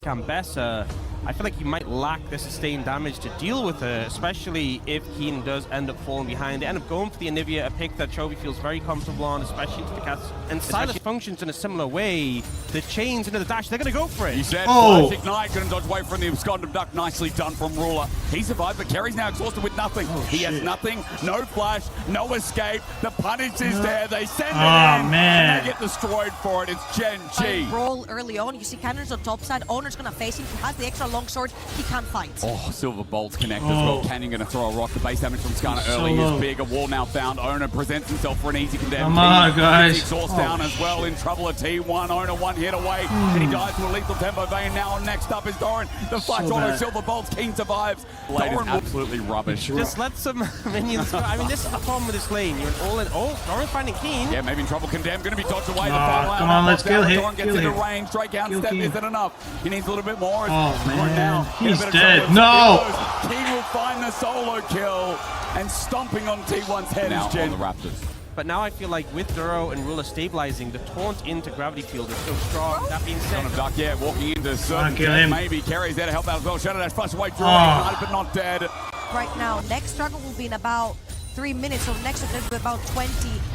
and better, I feel like he might lack the sustained damage to deal with her, especially if Keen does end up falling behind. They end up going for the Onivia, a pick that Chovy feels very comfortable on, especially into the cast. And Silas functions in a similar way. The chains into the dash, they're going to go for it. He said, Flash Ignite, going to dodge away from the absconded duck. Nicely done from Ruler. He survived, but Kerry's now exhausted with nothing. He has nothing, no flash, no escape. The punish is there. They send it in, and they get destroyed for it. It's Gen.G. Roll early on. You see Cannon's on top side. Owner's going to face him. He has the extra longsword. He can't fight. Oh, Silver Bolts connect as well. Canyon going to throw a rock. The base damage from Skarner early is big. A wall now found. Owner presents himself for an easy condemn. Come on, guys. Exhaust down as well. In trouble at T1. Owner one hit away. And he dies to a lethal tempo vein. Now next up is Doran. The flash auto Silver Bolts. Keen survives. Doran absolutely rubbish. Just let some minions go. I mean, this is the problem with this lane. You're all in. Oh, Doran finding Keen. Yeah, maybe in trouble. Condemn going to be dodged away. Come on, let's kill him. Doran gets into range. Drake out step. Isn't enough. He needs a little bit more. Oh, man. Now, he's dead. No! Keen will find the solo kill. And stomping on T1's head now on the Raptors. But now I feel like with Duro and Ruler stabilizing, the taunt into Gravity Field is so strong. That being said, Duck, yeah, walking into certain maybe Kerry's there to help out as well. Shadow Dash flush away, but not dead. Right now, next struggle will be in about 3 minutes. So next will be about 20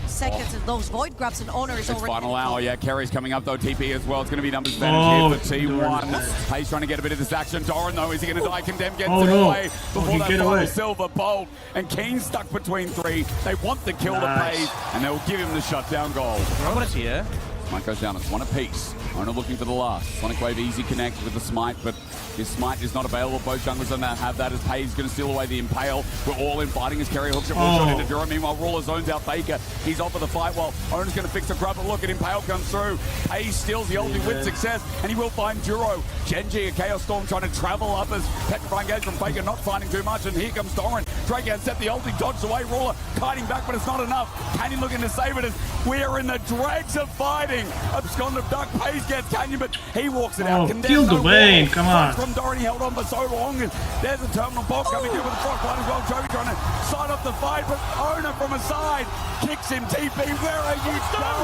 seconds. And those void grabs and Owner is already. Final hour, yeah. Kerry's coming up though. TP as well. It's going to be numbers advantage here for T1. Peyz trying to get a bit of this action. Doran though, is he going to die? Condemn gets it away before that final Silver Bolt. And Keen stuck between three. They want the kill to Peyz, and they'll give him the shutdown goal. Robert is here. Smite goes down, it's one apiece. Owner looking for the last. Sonic Wave easy connect with the smite, but his smite is not available. Both junglers don't have that as Peyz going to steal away the Impale. We're all in fighting as Kerry hooks it shot into Duro. Meanwhile, Ruler zones out Faker. He's off of the fight while Owner's going to fix the grab, but look at Impale comes through. Peyz steals the ulti with success, and he will find Duro. Gen.G, a Chaos Storm trying to travel up as petrifying gaze from Faker, not finding too much, and here comes Doran. Drake out set the ulti, dodged away. Ruler kiting back, but it's not enough. Canyon looking to save it as we're in the dregs of fighting. Abscond of Duck, Peyz gets Canyon, but he walks it out. Kill the Wayne, come on. From Doran, he held on for so long. There's a terminal boss coming in with the frog line as well. Joey trying to side up the fight, but Owner from a side kicks him. TP, where are you going?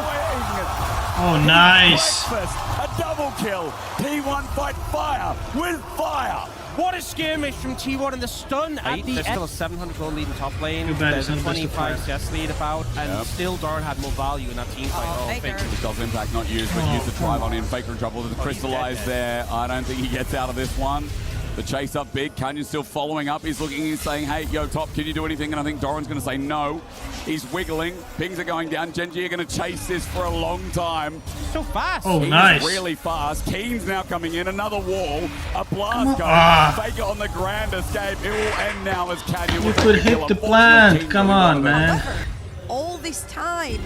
Oh, nice. A double kill. T1 fight fire with fire. What a skirmish from T1 and the stun at the There's still a 700 gold lead in top lane. There's a 25 CS lead about, and still Doran had more value in that team fight. Faker. Does impact not used, but use the drive on him. Faker in trouble with the crystallize there. I don't think he gets out of this one. The chase up big. Canyon still following up. He's looking, he's saying, hey, yo, top, can you do anything? And I think Doran's going to say no. He's wiggling. Pings are going down. Gen.G are going to chase this for a long time. So fast. Oh, He's nice. really fast. Keen's now coming in. Another wall. A blast going. Faker on the grand escape. It will end now as Canyon You could hit the plant. Come on, man. However, all this time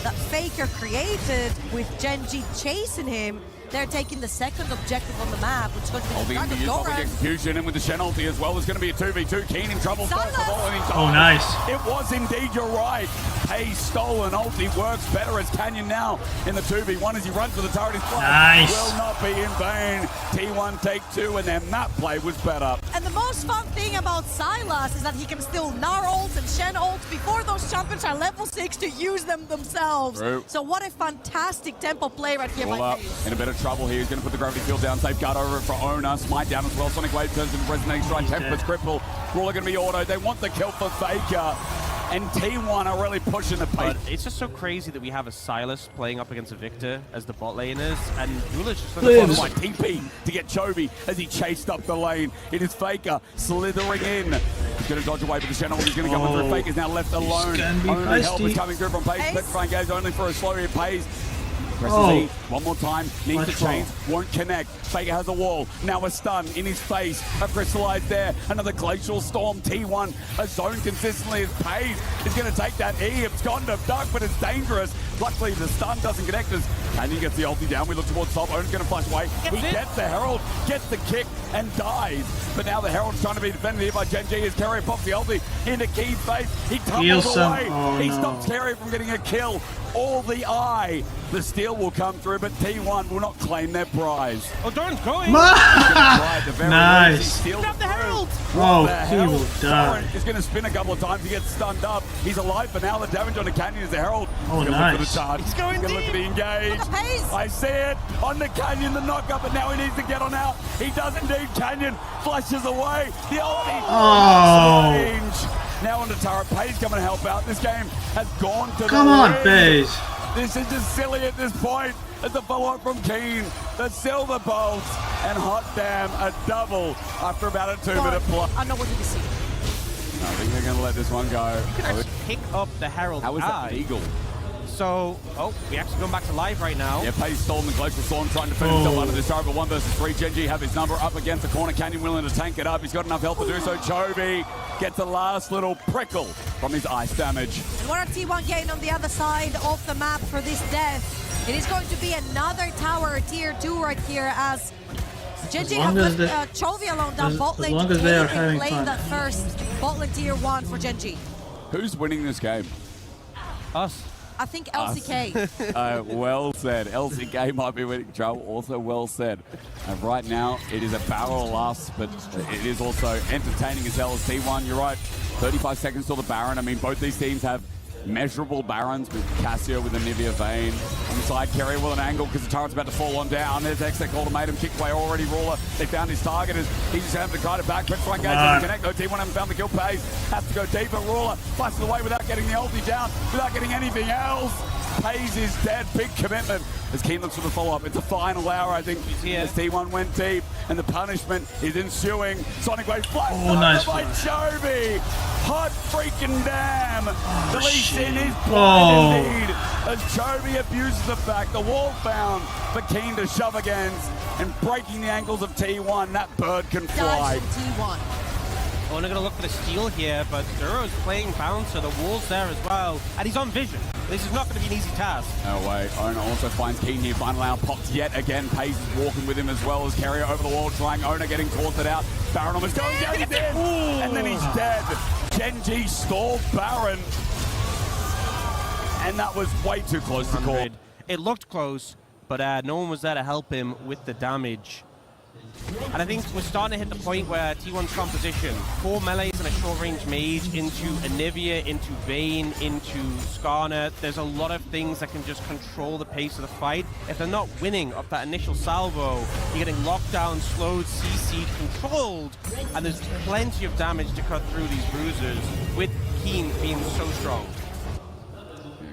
that Faker created with Gen.G chasing him, they're taking the second objective on the map, which is going to be the public execution, and with the Shen ulti as well, there's going to be a 2v2. Keen in trouble first of all, and he Oh, nice. It was indeed, you're right. Peyz stolen ulti works better as Canyon now in the 2v1 as he runs for the turret. His Nice. will not be in vain. T1 take two, and their map play was better. And the most fun thing about Silas is that he can still Gnar ults and Shen ults before those champions are level 6 to use them themselves. True. So what a fantastic tempo play right here by Peyz. In a bit of trouble here. He's going to put the gravity field down. Safeguard over for Owner. Smite down as well. Sonic Wave turns into Resonating Strike. Tempest cripple. Ruler going to be auto. They want the kill for Faker. And T1 are really pushing the pace. But it's just so crazy that we have a Silas playing up against a Victor as the bot laners, and Ruler's just going to find TP to get Chovy as he chased up the lane. It is Faker slithering in. He's going to dodge away with the channel. He's going to come through. Faker's now left alone. Only help is coming through from Peyz. Petrifying gaze only for a slow hit. Peyz. Presses E one more time, needs the chains, won't connect. Faker has a wall, now a stun in his face, a crystallized there, another glacial storm. T1, a zone consistently as Peyz is going to take that E. Abscond of Duck, but it's dangerous. Luckily, the stun doesn't connect us. Canyon gets the ulti down. We look towards top. Owner's going to flash away. He gets the Herald, gets the kick, and dies. But now the Herald's trying to be defended here by Gen.G as Kerry pops the ulti into Key's face. He tumbles away. He stops Kerry from getting a kill. all the eye. The steal will come through, but T1 will not claim their prize. Oh, Doran's going. Nice. Grab the Herald. Oh, he will die. He's going to spin a couple of times. He gets stunned up. He's alive for now. The damage on the Canyon is the Herald. Oh, He's nice. Look for the charge. He's going He's look deep. at the engage. Look at Peyz. I see it on the Canyon, the knockup, but now he needs to get on out. He does indeed. Canyon flashes away. The ulti. Oh. Range. Now on the turret. Peyz coming to help out. This game has gone to Come the on, ring. Peyz. This is just silly at this point. As the follow-up from Keen, the silver bolts, and hot damn, a double after about a 2-minute play. I know what you see. I think they're going to let this one go. You can actually pick up the Herald. How is that legal? So, we actually going back to live right now. Yeah, Peyz stolen the Glacial Storm, trying to defend himself under this turret, but 1 versus 3. Gen.G have his number up against the corner. Canyon willing to tank it up. He's got enough health to do so. Chovy gets a last little prickle from his ice damage. And what are T1 getting on the other side of the map for this death? It is going to be another tower, tier 2 right here, as Gen.G have left Chovy alone down bot lane. As long as they are having playing fun. that first bot lane tier 1 for Gen.G. Who's winning this game? Us. I think LCK. Well said. LCK might be winning. Joe, also well said. Right now, it is a barrel last, but it is also entertaining as hell as T1. You're right. 35 seconds till the Baron. I mean, both these teams have measurable Barons with Cassia with Onivia Vayne. On the side, Carrier with an angle because the turret's about to fall on down. There's Exec ultimatum, kick away already. Ruler, they found his target as he's just having to kite it back. But front gauge doesn't connect. No, T1 haven't found the kill. Peyz has to go deeper. Ruler flashes away without getting the ulti down, without getting anything else. Peyz is dead. Big commitment as Keen looks for the follow-up. It's a final hour, I think, as T1 went deep, and the punishment is ensuing. Sonic Wave flashed by Chovy. Hot freaking damn. The leash in is blind indeed, as Chovy abuses the fact. The wall found for Keen to shove against, and breaking the ankles of T1. That bird can fly. T1. We're going to look for the steal here, but Duro's playing bouncer. The wall's there as well, and he's on vision. This is not going to be an easy task. No way. Ona also finds Keen here. Final hour popped yet again. Peyz is walking with him as well as Carrier over the wall, trying. Ona getting taunted out. Baron almost goes down. He's dead. And then he's dead. Gen.G stalled Baron. And that was way too close to call. It looked close, but no one was there to help him with the damage. And I think we're starting to hit the point where T1's composition, 4 melees and a short-range mage into Onivia, into Vayne, into Skarner. There's a lot of things that can just control the pace of the fight. If they're not winning off that initial salvo, you're getting locked down, slowed, CC'd, controlled, and there's plenty of damage to cut through these bruisers, with Keen being so strong.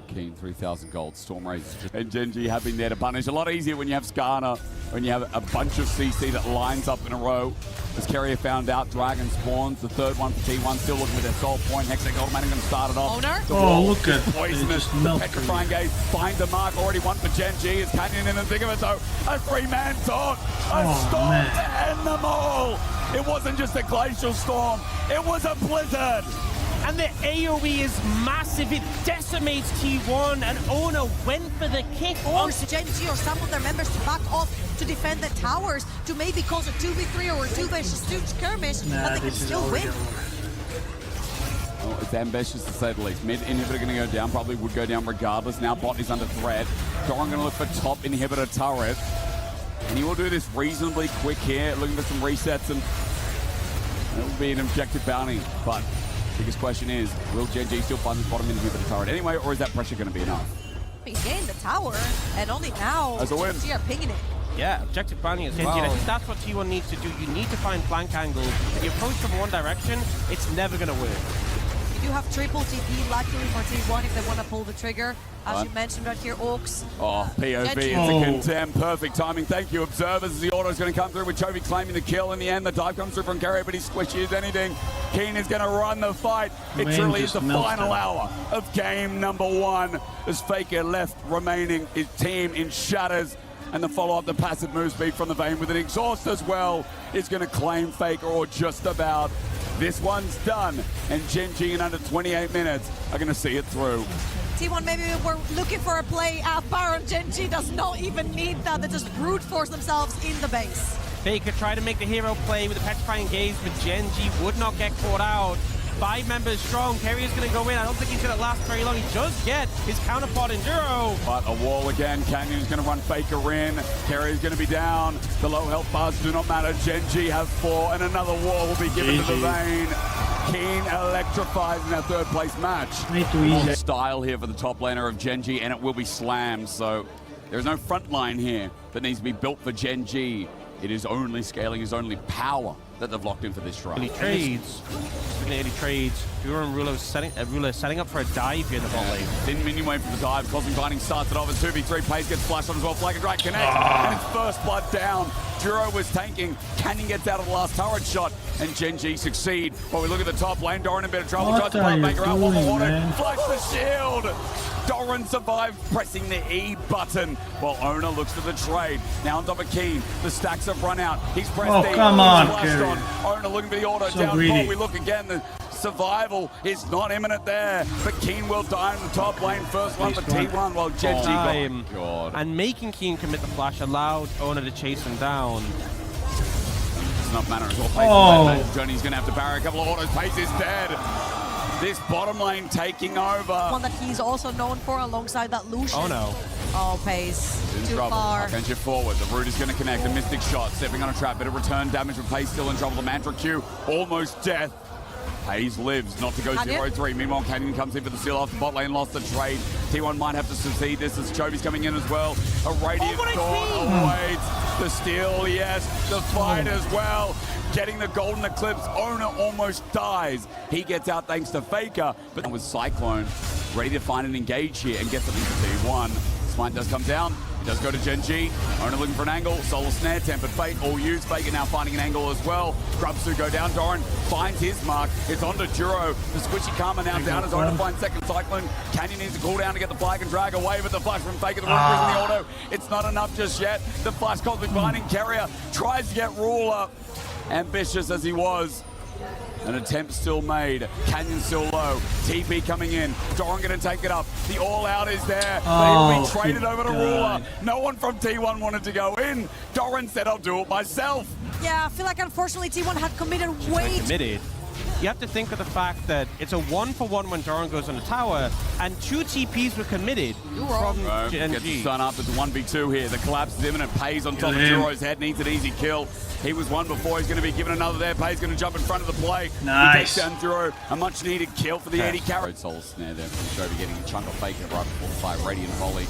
Keen, 3,000 gold, Storm Razors, and Gen.G have been there to punish. A lot easier when you have Skarner, when you have a bunch of CC that lines up in a row. As Carrier found out, Dragon spawns, the third one for T1, still looking for their soul point. Hextech Ultimate going to start it off. Owner? Oh, look at poisonous. Petrifying Gaze finds a mark, already one for Gen.G. Is Canyon in the thick of it though. A 3-man taunt, a storm to end them all. It wasn't just a glacial storm, it was a blizzard. And the AoE is massive. It decimates T1, and Ona went for the kick. Force Gen.G or some of their members to back off to defend the towers, to maybe cause a 2v3 or a 2v2 skirmish, but they can still win. Oh, it's ambitious to say the least. Mid inhibitor going to go down, probably would go down regardless. Now bot is under threat. Doran going to look for top inhibitor turret. And he will do this reasonably quick here, looking for some resets, and it will be an objective bounty. But biggest question is, will Gen.G still find this bottom inhibitor turret anyway, or is that pressure going to be enough? He's getting the tower, and only now As a win. Gen.G are pinging it. Yeah, objective bounty as well. And I think that's what T1 needs to do. You need to find flank angles. If you approach from one direction, it's never going to work. You do have triple TP, luckily for T1 if they want to pull the trigger. As you mentioned right here, Orcs. Oh, POV, it's a contempt. Perfect timing. Thank you, observers. The auto is going to come through with Chovy claiming the kill. In the end, the dive comes through from Carrier, but he squishes anything. Keen is going to run the fight. It truly is the final hour of game number 1. As Faker left remaining his team in shatters. And the follow-up, the passive move speed from the Vayne with an exhaust as well, is going to claim Faker, or just about. This one's done, and Gen.G in under 28 minutes are going to see it through. T1 maybe we're looking for a play. Baron Gen.G does not even need that. They just brute force themselves in the base. Faker tried to make the hero play with a petrifying gaze, but Gen.G would not get caught out. 5 members strong. Kerry is going to go in. I don't think he's going to last very long. He does get his counterpart Enduro. But a wall again. Canyon's going to run Faker in. Kerry's going to be down. The low health bars do not matter. Gen.G have 4, and another wall will be given to the Vayne. Keen electrifies in our 3rd place match. Style here for the top laner of Gen.G, and it will be slammed. So there's no front line here that needs to be built for Gen.G. It is only scaling, is only power that they've locked in for this run. Early trades. Speaking of early trades, Duro and Ruler setting up for a dive here in the bot lane. Thin minion wave for the dive. Cosmic Binding starts it off as 2v3. Peyz gets flashed on as well. Flag and Drag connects. And it's first blood down. Duro was tanking. Canyon gets out of the last turret shot. And Gen.G succeed. But we look at the top lane. Doran in a bit of trouble. Tries to make her out. One more water. Flash the shield. Doran survived, pressing the E button, while Ona looks for the trade. Now on top of Keen, the stacks have run out. He's pressed E. Come on, on. Ona looking for the auto down. We look again. The survival is not imminent there, but Keen will die in the top lane. First one for T1, while Gen.G got and making Keen commit the flash allowed Ona to chase him down. It's not matter as well. Johnny's going to have to barrier a couple of autos. Peyz is dead. This bottom lane taking over. One that he's also known for alongside that Lucian. Oh no. Oh, Peyz. Too far. Can shift forward. The root is going to connect. The Mystic shot. Stepping on a trap. Bit of return damage with Peyz still in trouble. The Mantra Q almost death. Peyz lives not to go 0-3. Meanwhile, Canyon comes in for the seal off the bot lane. Lost the trade. T1 might have to succeed this as Chovy's coming in as well. A Radiant Dawn awaits. The steal, yes. The fight as well. Getting the golden eclipse. Ona almost dies. He gets out thanks to Faker, but with Cyclone ready to find an engage here and get something for T1. Smite does come down. It does go to Gen.G. Ona looking for an angle. Solar Snare, Tempered Fate, all used. Faker now finding an angle as well. Grubsu go down. Doran finds his mark. It's onto Duro. The squishy Karma now down as Ona finds second Cyclone. Canyon needs to cool down to get the flag and drag away, but the flash from Faker, the root in the auto. It's not enough just yet. The flash Cosmic Binding Carrier tries to get Ruler. Ambitious as he was. An attempt still made. Canyon still low. TP coming in. Doran going to take it up. The all-out is there. But he'll be traded over to Ruler. No one from T1 wanted to go in. Doran said, I'll do it myself. Yeah, I feel like unfortunately T1 had committed way You have to think of the fact that it's a 1-for-1 when Doran goes on the tower, and 2 TPs were committed from Gen.G. Gets the stun up. It's a 1v2 here. The collapse is imminent. Peyz on top of Duro's head. Needs an easy kill. He was one before. He's going to be given another there. Peyz going to jump in front of the play. Nice. He takes down Duro. A much-needed kill for the 80 carry. Soul Snare there from Jovi getting a chunk of Faker right before the fight. Radiant Volley.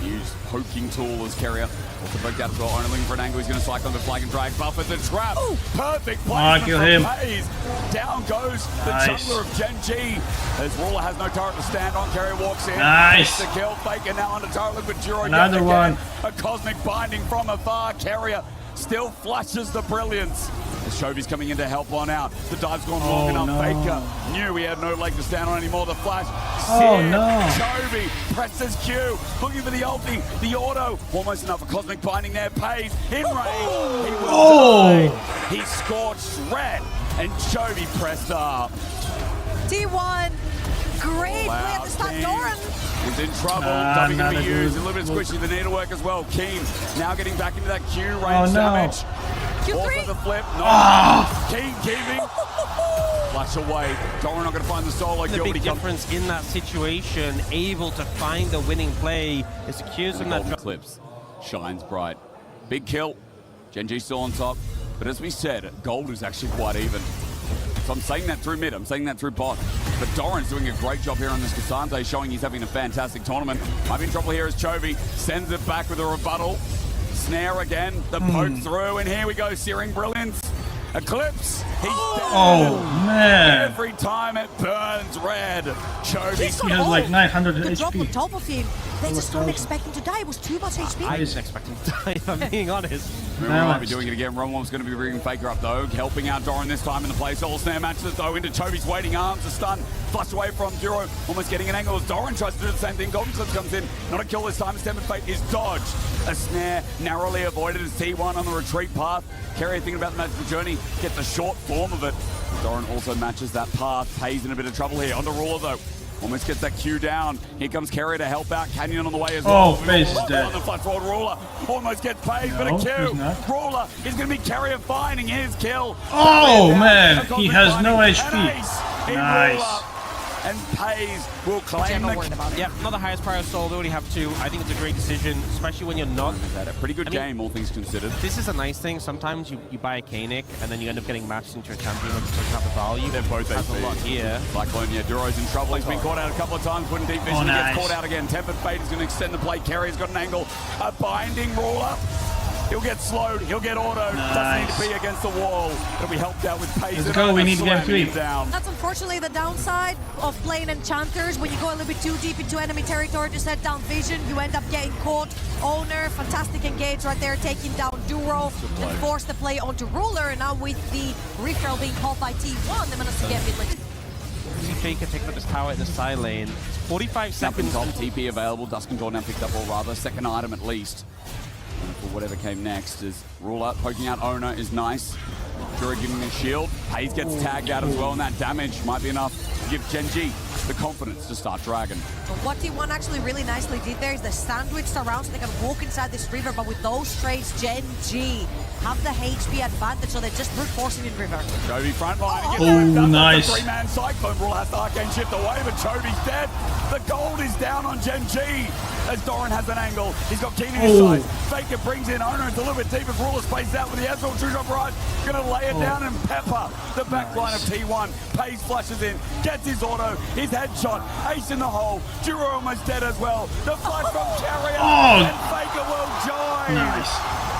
Used poking tool as carrier. Also poked out as well. Only looking for an angle. He's going to cycle on the flag and drag. Buffers the trap. Ooh. Perfect placement from Peyz. Down goes the jungler of Gen.G. As Ruler has no turret to stand on. Carrier walks in. Nice. The kill. Faker now under turret. Look for Duro. Another one. A cosmic binding from afar. Carrier still flashes the brilliance. As Chovy's coming in to help one out. The dive's gone long enough. Faker knew he had no leg to stand on anymore. The flash. Chovy presses Q. Looking for the ulti. The auto. Almost enough. A cosmic binding there. Peyz in range. He will die. He scorched red. And Chovy pressed up. T1. Great play at the start. Doran. He's in trouble. Dumping going to be used. A little bit of squishy. The needlework as well. Keen now getting back into that Q range damage. Q3. Also the flip. Keen keeping. Flash away. Doran not going to find the solo kill. The big difference in that situation, able to find the winning play, is secures him that clips. Shines bright. Big kill. Gen.G still on top. But as we said, gold is actually quite even. So I'm saying that through mid, I'm saying that through bot. But Doran's doing a great job here on this Cassandre, showing he's having a fantastic tournament. Might be in trouble here as Chovy sends it back with a rebuttal. Snare again, the poke through, and here we go, Searing Brilliance. Eclipse, he's dead. Man. Every time it burns red. Chovy He has like 900 the drop on HP. top of him. They just don't expect him to die. It was too much HP. I didn't expect him to die, if I'm being honest. We might be doing it again. Romwom's going to be bringing Faker up though, helping out Doran this time in the play. Soul Snare matches it though into Chovy's waiting arms. A stun, flush away from Duro, almost getting an angle as Doran tries to do the same thing. Golden Clips comes in, not a kill this time. Tempered Fate is dodged. A snare narrowly avoided as T1 on the retreat path. Carrier thinking about the magical journey, get the short form of it. Doran also matches that path. Peyz in a bit of trouble here. Onto Ruler though. Almost gets that Q down. Here comes Carrier to help out. Canyon on the way as well. Peyz is dead. On the flat forward, Ruler almost gets Peyz, but a Q. Ruler is going to be Carrier finding his kill. Man, he has no HP. Nice. And Peyz will claim the... Yeah, not the highest priority soul. They only have 2. I think it's a great decision, especially when you're not. Had a pretty good game, all things considered. This is a nice thing. Sometimes you buy a K-Nick and then you end up getting matched into a champion with such type of value. They're both has a lot here. Cyclone, yeah, Duro's in trouble. He's been caught out a couple of times. Wouldn't deep vision. Nice. He gets caught out again. Tempered Fate is going to extend the play. Carrier's got an angle. A binding ruler. He'll get slowed. He'll get autoed. Nice. Doesn't need to be against the wall. It'll be helped out with Peyz. Let's go. We need to get creep. Down. That's unfortunately the downside of playing enchanters. When you go a little bit too deep into enemy territory to set down vision, you end up getting caught. Owner, fantastic engage right there, taking down Duro and force the play onto Ruler. And now with the refill being called by T1, they managed to get mid lane. See Faker taking up this tower in the side lane. 45 seconds. Top TP available. Dusk Control now picked up, or rather, second item at least. For whatever came next is Ruler poking out Owner is nice. Dura giving him a shield. Peyz gets tagged out as well, and that damage might be enough to give Gen.G the confidence to start Dragon. So what T1 actually really nicely did there is they sandwiched around so they can walk inside this river, but with those trades, Gen.G have the HP advantage, so they're just brute forcing in river. Chovy front line. Oh, nice. The 3-man Cyclone. Ruler has to arcane shift away, but Chovy's dead. The gold is down on Gen.G as Doran has an angle. He's got Keen in his side. Faker brings in Owner. It's a little bit deep as Ruler spaced out with the Ezreal True Shot Barrage. Gonna lay it down and pepper the back line of T1. Peyz flushes in, gets his auto, his headshot, ace in the hole. Duro almost dead as well. The flash from Carrier, and Faker will join. Nice.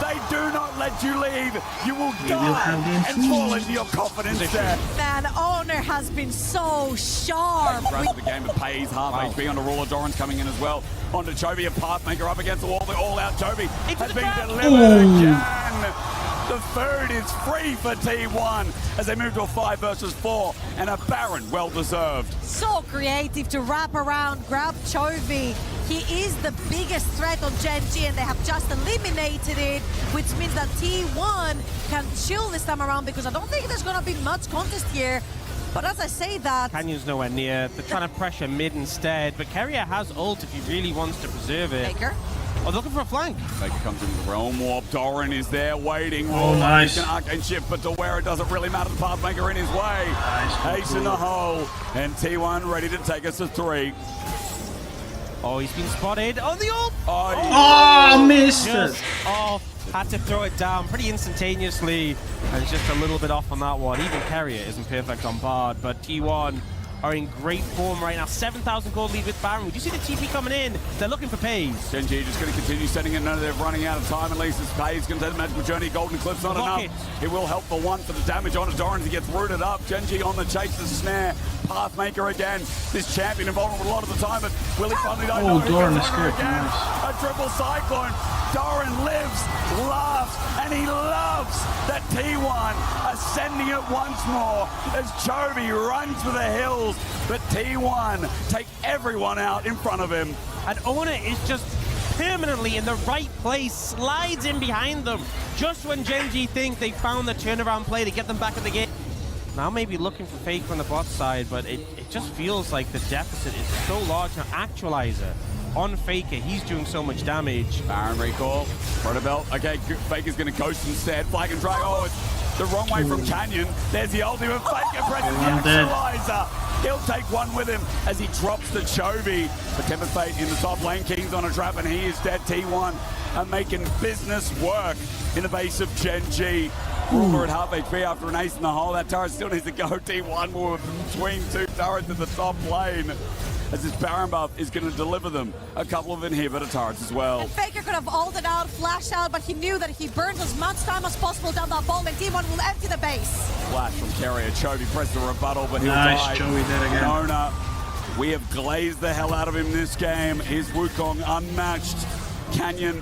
They do not let you leave. You will die and fall into your confidence there. Man, Owner has been so sharp. Rest of the game with Peyz, half HP onto Ruler. Doran's coming in as well. Onto Chovy, a Pathmaker up against the wall. The all-out Chovy has been delivered again. The third is free for T1 as they move to a 5 versus 4 and a Baron well-deserved. So creative to wrap around, grab Chovy. He is the biggest threat on Gen.G and they have just eliminated it, which means that T1 can chill this time around because I don't think there's going to be much contest here. But as I say that... Canyon's nowhere near. They're trying to pressure mid instead, but Carrier has ult if he really wants to preserve it. Faker. Oh, looking for a flank. Faker comes into the Realm Warp. Doran is there waiting. Oh, nice. He can arcane shift, but to where it doesn't really matter. The Pathmaker in his way. Nice. Ace in the hole. And T1 ready to take us to 3. Oh, he's been spotted on the ult. Oh, missed it. Had to throw it down pretty instantaneously. And it's just a little bit off on that one. Even Carrier isn't perfect on Bard, but T1 are in great form right now. 7,000 gold lead with Baron. Would you see the TP coming in? They're looking for Peyz. Gen.G just going to continue sending it. They're running out of time. At least as Peyz can take the magical journey. Golden Cliff's not enough. It will help the one for the damage onto Doran as he gets rooted up. Gen.G on the chase, the snare. Pathmaker again. This champion involved a lot of the time, but will he finally don't know? Doran is good. Again. Nice. A triple cyclone. Doran lives, laughs, and he loves that T1 are sending it once more as Chovy runs for the hills. But T1 take everyone out in front of him. And Owner is just permanently in the right place, slides in behind them. Just when Gen.G think they found the turnaround play to get them back in the game. Now maybe looking for Faker on the bot side, but it just feels like the deficit is so large. Now Actualizer on Faker, he's doing so much damage. Baron recall, Protobelt. Okay, Faker's going to ghost instead. Flag and drag. Oh, it's the wrong way from Canyon. There's the ultimate. Faker presses the Actualizer. He'll take one with him as he drops the Chovy. But Tempered Fate in the top lane. King's on a trap and he is dead. T1 are making business work in the base of Gen.G. Ruler at half HP after an ace in the hole. That turret still needs to go. T1 move between 2 turrets in the top lane. As this Baron buff is going to deliver them a couple of inhibitor turrets as well. And Faker could have ulted out, flashed out, but he knew that if he burns as much time as possible down that ball, then T1 will empty the base. Flash from Carrier. Chovy pressed the rebuttal, but he'll Nice, die. Chovy dead again. Nona, we have glazed the hell out of him this game. His Wukong unmatched. Canyon,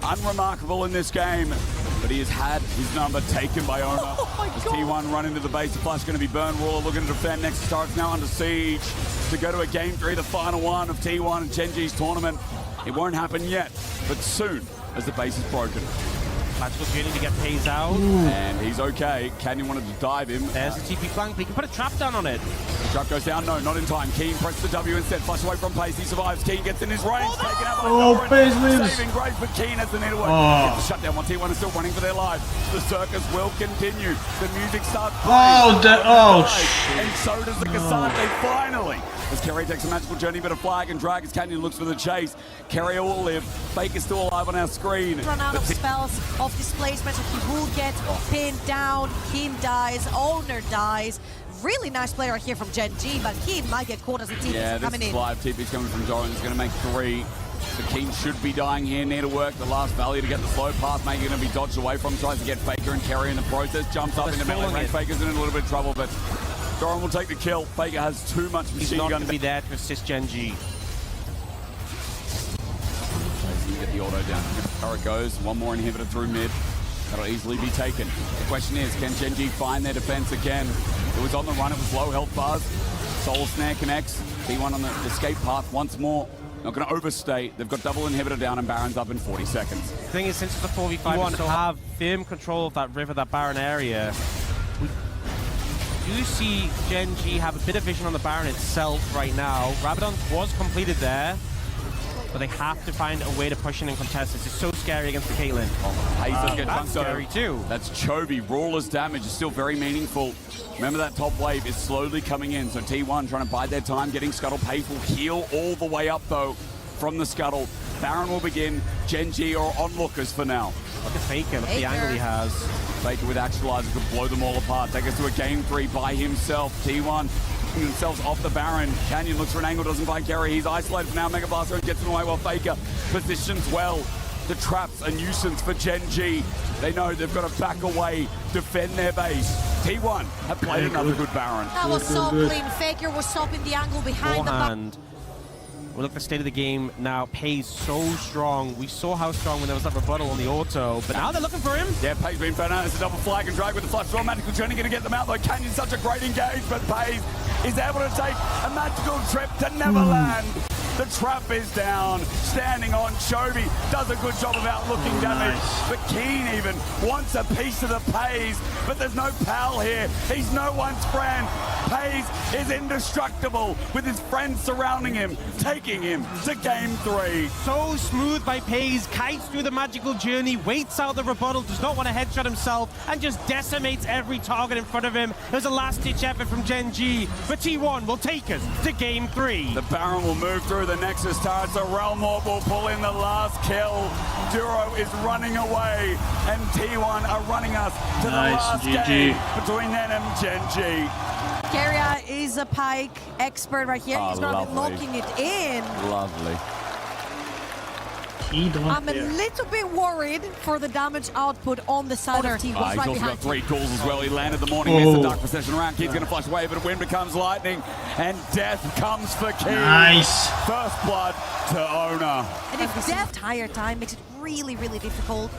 unremarkable in this game. But he has had his number taken by Owner. As T1 run into the base, the flash going to be burned. Ruler looking to defend. Next starts now under siege to go to a game 3, the final one of T1 and Gen.G's tournament. It won't happen yet, but soon as the base is broken. Magical journey to get Peyz out. And he's okay. Canyon wanted to dive him. There's the TP flank, but he can put a trap down on it. The trap goes down. No, not in time. Keen presses the W instead. Flush away from Peyz. He survives. Keen gets in his range. Taken out by Doran. Peyz lives. Saving grace, but Keen has the need to work. Gets the shutdown. One T1 is still running for their lives. The circus will continue. The music starts playing. And so does the Cassandre finally. As Kerry takes a magical journey, but a flag and drag as Canyon looks for the chase. Carrier will live. Fake is still alive on our screen. Run out of spells, of displacement, so he will get pinned down. Keen dies, Owner dies. Really nice player right here from Gen.G, but Keen might get caught as the team is coming in. Yeah, this is 5 TP's coming from Doran. He's going to make 3. The Keen should be dying here. Need to work the last valley to get the slow path. Maybe going to be dodged away from. Tries to get Faker and Kerry in the process. Jumps up into melee range. Faker's in a little bit of trouble, but Doran will take the kill. Faker has too much machine gun. He's not going to be there to assist Gen.G. Get the auto down. There it goes. One more inhibitor through mid. That'll easily be taken. The question is, can Gen.G find their defense again? It was on the run. It was low health bars. Soul Snare connects. T1 on the escape path once more. Not going to overstay. They've got double inhibitor down and Baron's up in 40 seconds. The thing is, since it's a 4v5, we have firm control of that river, that Baron area. We do see Gen.G have a bit of vision on the Baron itself right now. Rabadon was completed there, but they have to find a way to push in and contest this. It's so scary against the Caitlyn. Peyz does get That's scary too. That's Chovy. Rawler's damage is still very meaningful. Remember that top wave is slowly coming in, so T1 trying to bide their time, getting Scuttle. Peyz will heal all the way up though from the Scuttle. Baron will begin. Gen.G are onlookers for now. Look at Faker, look at the angle he has. Faker with Actualizer to blow them all apart. Take us to a game 3 by himself. T1 themselves off the Baron. Canyon looks for an angle, doesn't find Kerry. He's isolated for now. Mega Blaster gets him away while Faker positions well. The trap's a nuisance for Gen.G. They know they've got to back away, defend their base. T1 have played another good Baron. That was so clean. Faker was stopping the angle behind the back. We look at the state of the game now. Peyz so strong. We saw how strong when there was that rebuttal on the auto, but now they're looking for him. Yeah, Peyz being found out. It's a double flag and drag with the flush draw. Magical journey going to get them out though. Canyon's such a great engage, but Peyz is able to take a magical trip to Neverland. The trap is down, standing on. Chovy does a good job of outlooking damage, but Keen even wants a piece of the Peyz, but there's no pal here. He's no one's friend. Peyz is indestructible with his friends surrounding him, taking him to game 3. So smooth by Peyz, kites through the magical journey, waits out the rebuttal, does not want to headshot himself, and just decimates every target in front of him. There's a last-ditch effort from Gen.G, but T1 will take us to game 3. The Baron will move through the Nexus turret, so Realm Orb will pull in the last kill. Duro is running away, and T1 are running us to the last game between them and Gen.G. Keria is a Pike expert right here. He's going to be locking it in. Lovely. I'm a little bit worried for the damage output on the side of T1. He's also got 3 calls as well. He landed the morning mist, the Dark Procession around. Keen's going to flush away, but wind becomes lightning, and death comes for Keen. Nice. First blood to Owner. And if death entire time makes it really, really difficult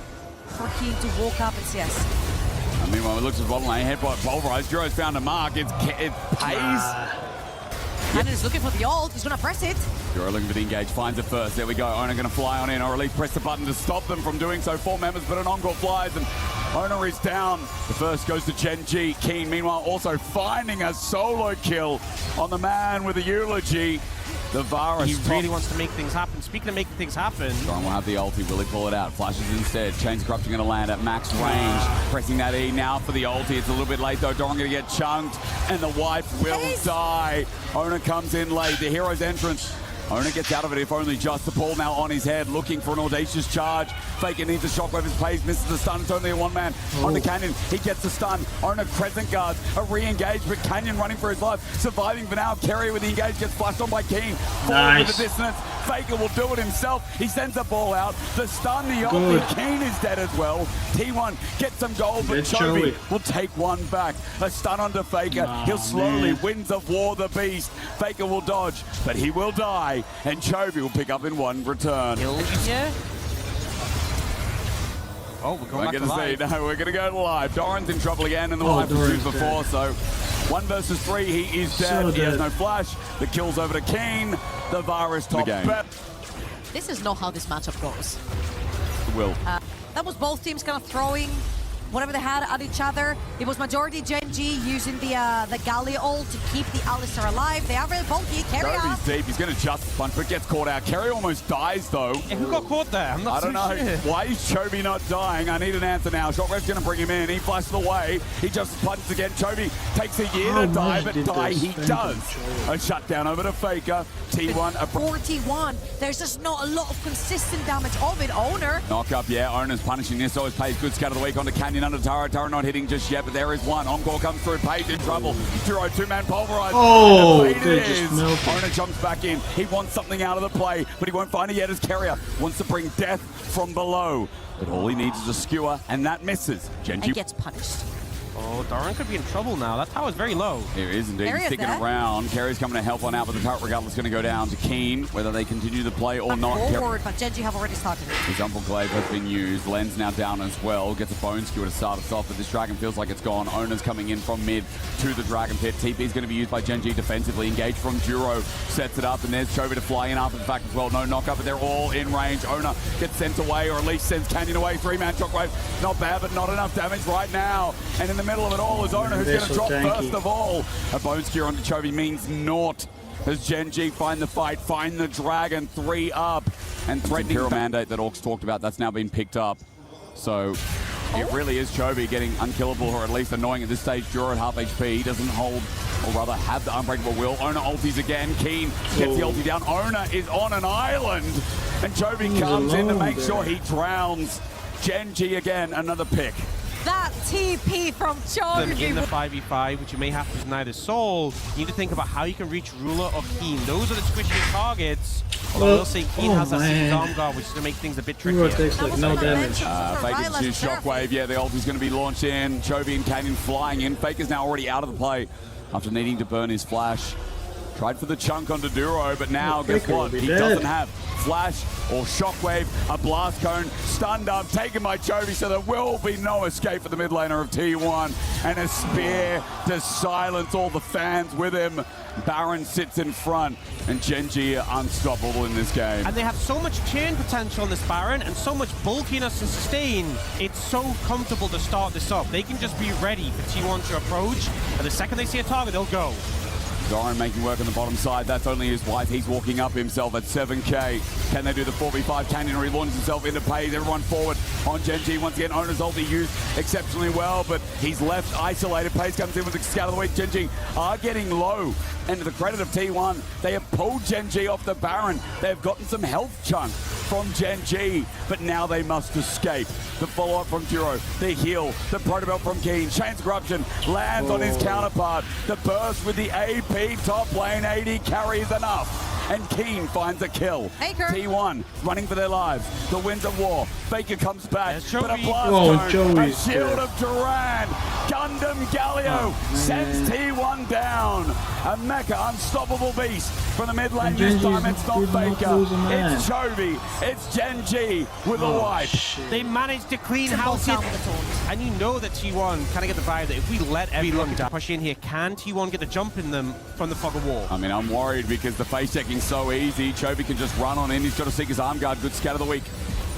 for Keen to walk up and CS. And meanwhile, it looks at bottom lane, headbutt pulverized. Duro's found a mark. It's Peyz. Cannon is looking for the ult. He's going to press it. Duro looking for the engage, finds it first. There we go. Owner going to fly on in, or at least press the button to stop them from doing so. 4 members, but an encore flies, and Owner is down. The first goes to Gen.G. Keen, meanwhile, also finding a solo kill on the man with a eulogy. The Varus. He really wants to make things happen. Speaking of making things happen, Doran will have the ulti. Will he pull it out? Flashes instead. Chains Corruption going to land at max range. Pressing that E now for the ulti. It's a little bit late though. Doran going to get chunked, and the wife will die. Owner comes in late. The hero's entrance. Owner gets out of it, if only just. The ball now on his head, looking for an audacious charge. Faker needs a shockwave as Peyz misses the stun. It's only a one-man on the Canyon. He gets the stun. Owner crescent guards, a re-engage, but Canyon running for his life. Surviving for now. Kerry with the engage gets flashed on by Keen. Forward with the dissonance. Faker will do it himself. He sends the ball out. The stun, the ulti. Keen is dead as well. T1 gets some gold, but Chovy will take one back. A stun onto Faker. He'll slowly, Winds of War the beast. Faker will dodge, but he will die. And Chovy will pick up in one return. Yeah. Oh, we're going back to live. No, we're going to go to live. Doran's in trouble again, and the wife was used before, so 1 versus 3, he is dead. He has no flash. The kill's over to Keen. The Varus top bet. This is not how this matchup goes. Will. That was both teams kind of throwing whatever they had at each other. It was majority Gen.G using the Gallia ult to keep the Alistar alive. They are really bulky. Carry He's deep. He's going to just punch, but gets caught out. Carry almost dies, though. Yeah, who got caught there? I'm not I don't know. sure. Why is Chovy not dying? I need an answer now. Shockwave's going to bring him in. He flashes away. He just punches again. Chovy takes a year to die, but die he does. A shutdown over to Faker. T1 a 41. There's just not a lot of consistent damage of it. Owner. knock up. Yeah, Owner's punishing this. Always Peyz. Good scatter of the week onto Canyon under Tara. Tara not hitting just yet, but there is one. Encore comes through. Peyz in trouble. Duro two-man pulverized. Oh, and they it just is. melted. Owner jumps back in. He wants something out of the play, but he won't find it yet as Carrier wants to bring death from below. But all he needs is a skewer, and that misses. Gen.G And gets punished. Oh, Doran could be in trouble now. That tower's very low. There is indeed. There He's is sticking that. around. Carrier's coming to help on out, but the turret regardless is going to go down to Keen, whether they continue the play or Back not. forward, but Gen.G have already started it. His Umble Glaive has been used. Len's now down as well. Gets a bone skewer to start us off, but this Dragon feels like it's gone. Owner's coming in from mid to the Dragon Pit. TP is going to be used by Gen.G defensively. Engaged from Duro. Sets it up, and there's Chovy to fly in after the fact as well. No knock-up, but they're all in range. Owner gets sent away, or at least sends Canyon away. Three-man Shockwave. Not bad, but not enough damage right now. And in the middle of it all is Owner, who's going to drop first of all. A bone skewer onto Chovy means naught. As Gen.G find the fight, find the Dragon, 3 up, and threatening Hero Mandate that Orcs talked about, that's now been picked up. So it really is Chovy getting unkillable, or at least annoying at this stage. Duro at half HP, he doesn't hold, or rather have the unbreakable will. Owner ulties again, Keen gets the ulti down. Owner is on an island, and Chovy comes in to make sure he drowns. Gen.G again, another pick. That TP from Them in the Chovy. 5v5, which you may have to deny the soul. You need to think about how you can reach Ruler or Keen. Those are the squishy targets. Although I will say Keen has that Season's Arm Guard, which is going to make things a bit Duro trickier. takes like no damage. Faker's used Shockwave. Yeah, the ulti's going to be launched in. Chovy and Canyon flying in. Faker's now already out of the play after needing to burn his flash. Tried for the chunk onto Duro, but now guess Faker will what? be He dead. doesn't have flash or Shockwave. A blast cone stunned up, taken by Chovy, so there will be no escape for the mid laner of T1. And a spear to silence all the fans with him. Baron sits in front, and Gen.G are unstoppable in this game. And they have so much chain potential on this Baron and so much bulkiness and sustain. It's so comfortable to start this up. They can just be ready for T1 to approach, and the second they see a target, they'll go. Doran making work on the bottom side. That's only his wife. He's walking up himself at 7k. Can they do the 4v5? Canyon relaunches himself into Peyz. Everyone forward on Gen.G. Once again, Owner's ulti used exceptionally well, but he's left isolated. Peyz comes in with the scout of the week. Gen.G are getting low. And to the credit of T1, they have pulled Gen.G off the Baron. They've gotten some health chunk from Gen.G, but now they must escape. The follow-up from Duro, the heal, the protobelt from Keen. Chains Corruption lands on his counterpart. The burst with the AP top lane, 80 carries enough. And Keen finds a kill. Faker. T1 running for their lives. The winds of war. Faker comes back, There's but a Chovy. blast Oh, cone, a Joey's shield good. of Duran. Gundam Galio sends T1 down. A mecha unstoppable beast from the mid lane. This Gen.G time is it's not good enough to Faker. lose a man. It's Chovy. It's Gen.G with a wipe. They managed to clean Simple house it. sound with the taunt. And you know that T1 kind of get the vibe that if we let everyone push in here, can T1 get the jump in them from the fog of war? I mean, I'm worried because the face checking's so easy. Chovy can just run on in. He's got to seek his arm guard. Good scatter of the week.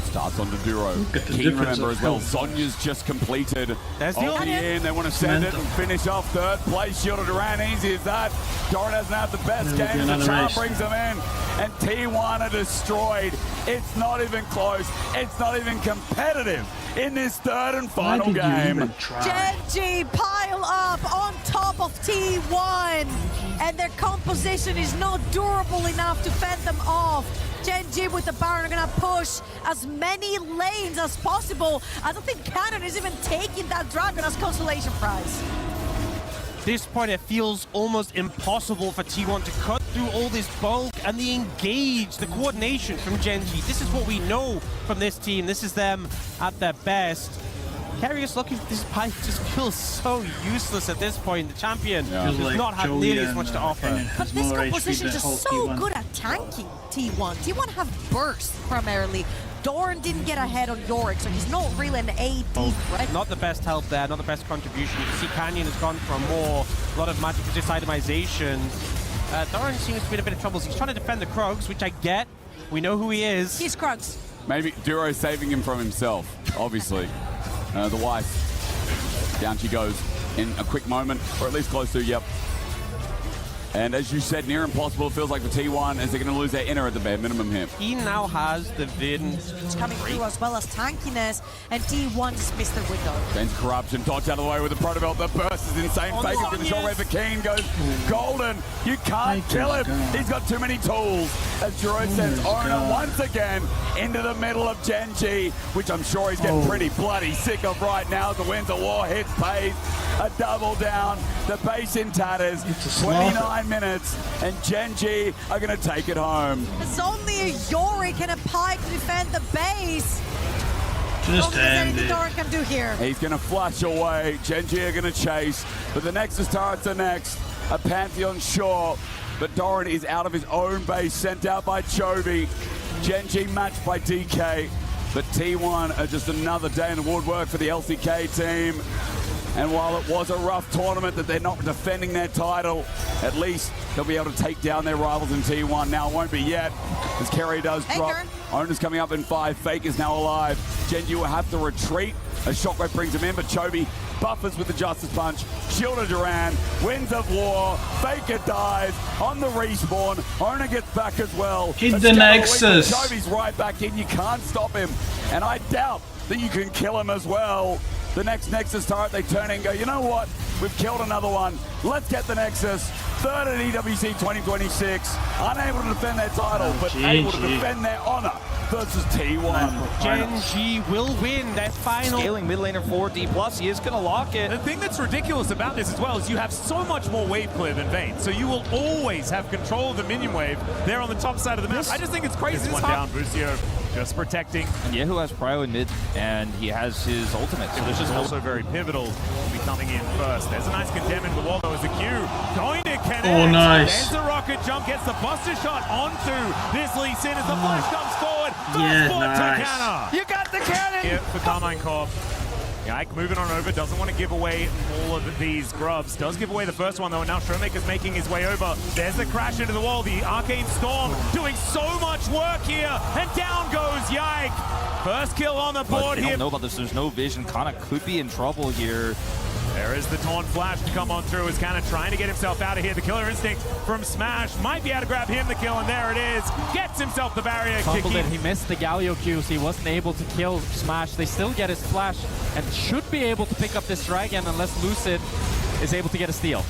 Starts on to Duro. Look at the Keen difference remember of as well. health. Sonya's just completed. There's the Ulti ult. in. They want to send it Mental. and finish off third place. Shield of Duran. Easy as that. Doran hasn't had the best Never game. been The charm unraced. brings them in. And T1 are destroyed. It's not even close. It's not even competitive in this third and Why final did you game. even try? Gen.G pile up on top of T1, and their composition is not durable enough to fend them off. Gen.G with the Baron are gonna push as many lanes as possible. I don't think Cannon is even taking that Dragon as consolation prize. This point, it feels almost impossible for T1 to cut through all this bulk and the engage, the coordination from Gen.G. This is what we know from this team. This is them at their best. Carrier's looking for this pipe, just feels so useless at this point. The champion Yeah. does not have Joey nearly as and, much to offer. Canyon But has this more HP composition than is whole just so T1. good at tanking T1. T1 have burst primarily. Doran didn't get ahead on Yorick, so he's not really an AD threat. Not the best help there, not the best contribution. You can see Canyon has gone for a lot of magic resist itemization. Doran seems to be in a bit of trouble. He's trying to defend the Krugs, which I get. We know who he is. He's Krugs. Maybe Duro's saving him from himself. obviously. The wife. Down she goes in a quick moment, or at least close to, yep. And as you said, near impossible it feels like for T1 as they're going to lose their inner at the bare minimum here. He now has the vid. It's coming through as well as tankiness, and T1 just missed the window. Gains corruption, dodge out of the way with the protobelt. The burst is insane. Faker's going to shockwave for Keen. Goes golden. You can't kill him. He's got too many tools. As Jiro sends Owner once again into the middle of Gen.G, which I'm sure he's getting pretty bloody sick of right now. The Winter War hits Peyz. A double down. The base in tatters. 29 minutes, and Gen.G are going to take it home. It's only a Yorick and a Pike to defend the base. Just end it. Doran can do here. He's going to flush away. Gen.G are going to chase, but the Nexus turrets are next. A Pantheon sure, but Doran is out of his own base, sent out by Chovy. Gen.G matched by DK, but T1 are just another day in the woodwork for the LCK team. And while it was a rough tournament that they're not defending their title, at least they'll be able to take down their rivals in T1. Now it won't be yet, as Kerry does drop. Owner's coming up in 5. Fake is now alive. Gen.G will have to retreat as Shockwave brings him in, but Chovy buffers with the Justice Punch. Shield of Duran, Winds of War, Faker dies on the respawn. Owner gets back as well. Hit the Nexus. Chovy's right back in. You can't stop him. And I doubt that you can kill him as well. The next Nexus turret, they turn and go, you know what? We've killed another one. Let's get the Nexus. Third at EWC 2026. Unable to defend their title, but able to defend their honor versus T1. Gen.G will win their final. Scaling mid laner for Dplus, he is going to lock it. The thing that's ridiculous about this as well is you have so much more wave clear than Vayne, so you will always have control of the minion wave there on the top side of the map. I just think it's crazy. This one down, Busio just protecting. And Yehu has prio in mid, and he has his ultimate. So This is also very pivotal to be coming in first. There's a nice condemn into the wall though as the Q going to connect. Oh, nice. There's the rocket jump, gets the buster shot onto this Lee Sin as the flash comes forward. Yeah, First nice. to Canna. You got the cannon! Here for Karmine Corp. Yike moving on over, doesn't want to give away all of these grubs. Does give away the first one though, and now Showmaker's making his way over. There's the crash into the wall. The Arcane Storm doing so much work here, and down goes Yike. First kill on the board here. here. Don't know about this. There's no vision. Kana could be in trouble here. There is the taunt flash to come on through as Canna trying to get himself out of here. The killer instinct from Smash might be able to grab him the kill, and there it is. Gets himself the barrier. Fumbled it. He missed the Galio Q, so he wasn't able to kill Smash. They still get his flash and should be able to pick up this dragon unless Lucid is able to get a steal.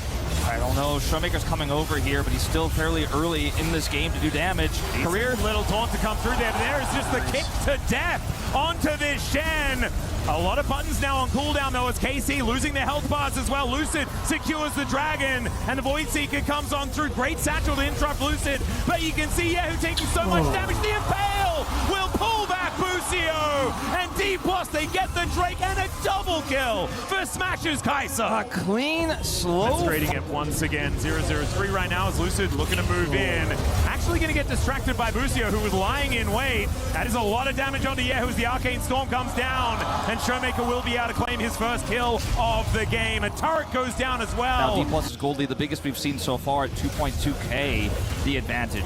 I don't know. Showmaker's coming over here, but he's still fairly early in this game to do damage. Career little taunt to come through there, but there is just the kick to death onto this Shen. A lot of buttons now on cooldown though as KC losing their health bars as well. Lucid secures the dragon and the Void Seeker comes on through. Great satchel to interrupt Lucid, but you can see Yehu taking so much damage. The Impale will pull back Busio, and Dplus they get the Drake and a double kill for Smash's Kai'Sa. A clean, slow. Trading it once again. 0-0-3 right now as Lucid looking to move in. Actually going to get distracted by Busio, who was lying in wait. That is a lot of damage onto Yehu as the Arcane Storm comes down, and Showmaker will be able to claim his first kill of the game. A turret goes down as well. Now Dplus' gold lead, the biggest we've seen so far at 2.2k, the advantage.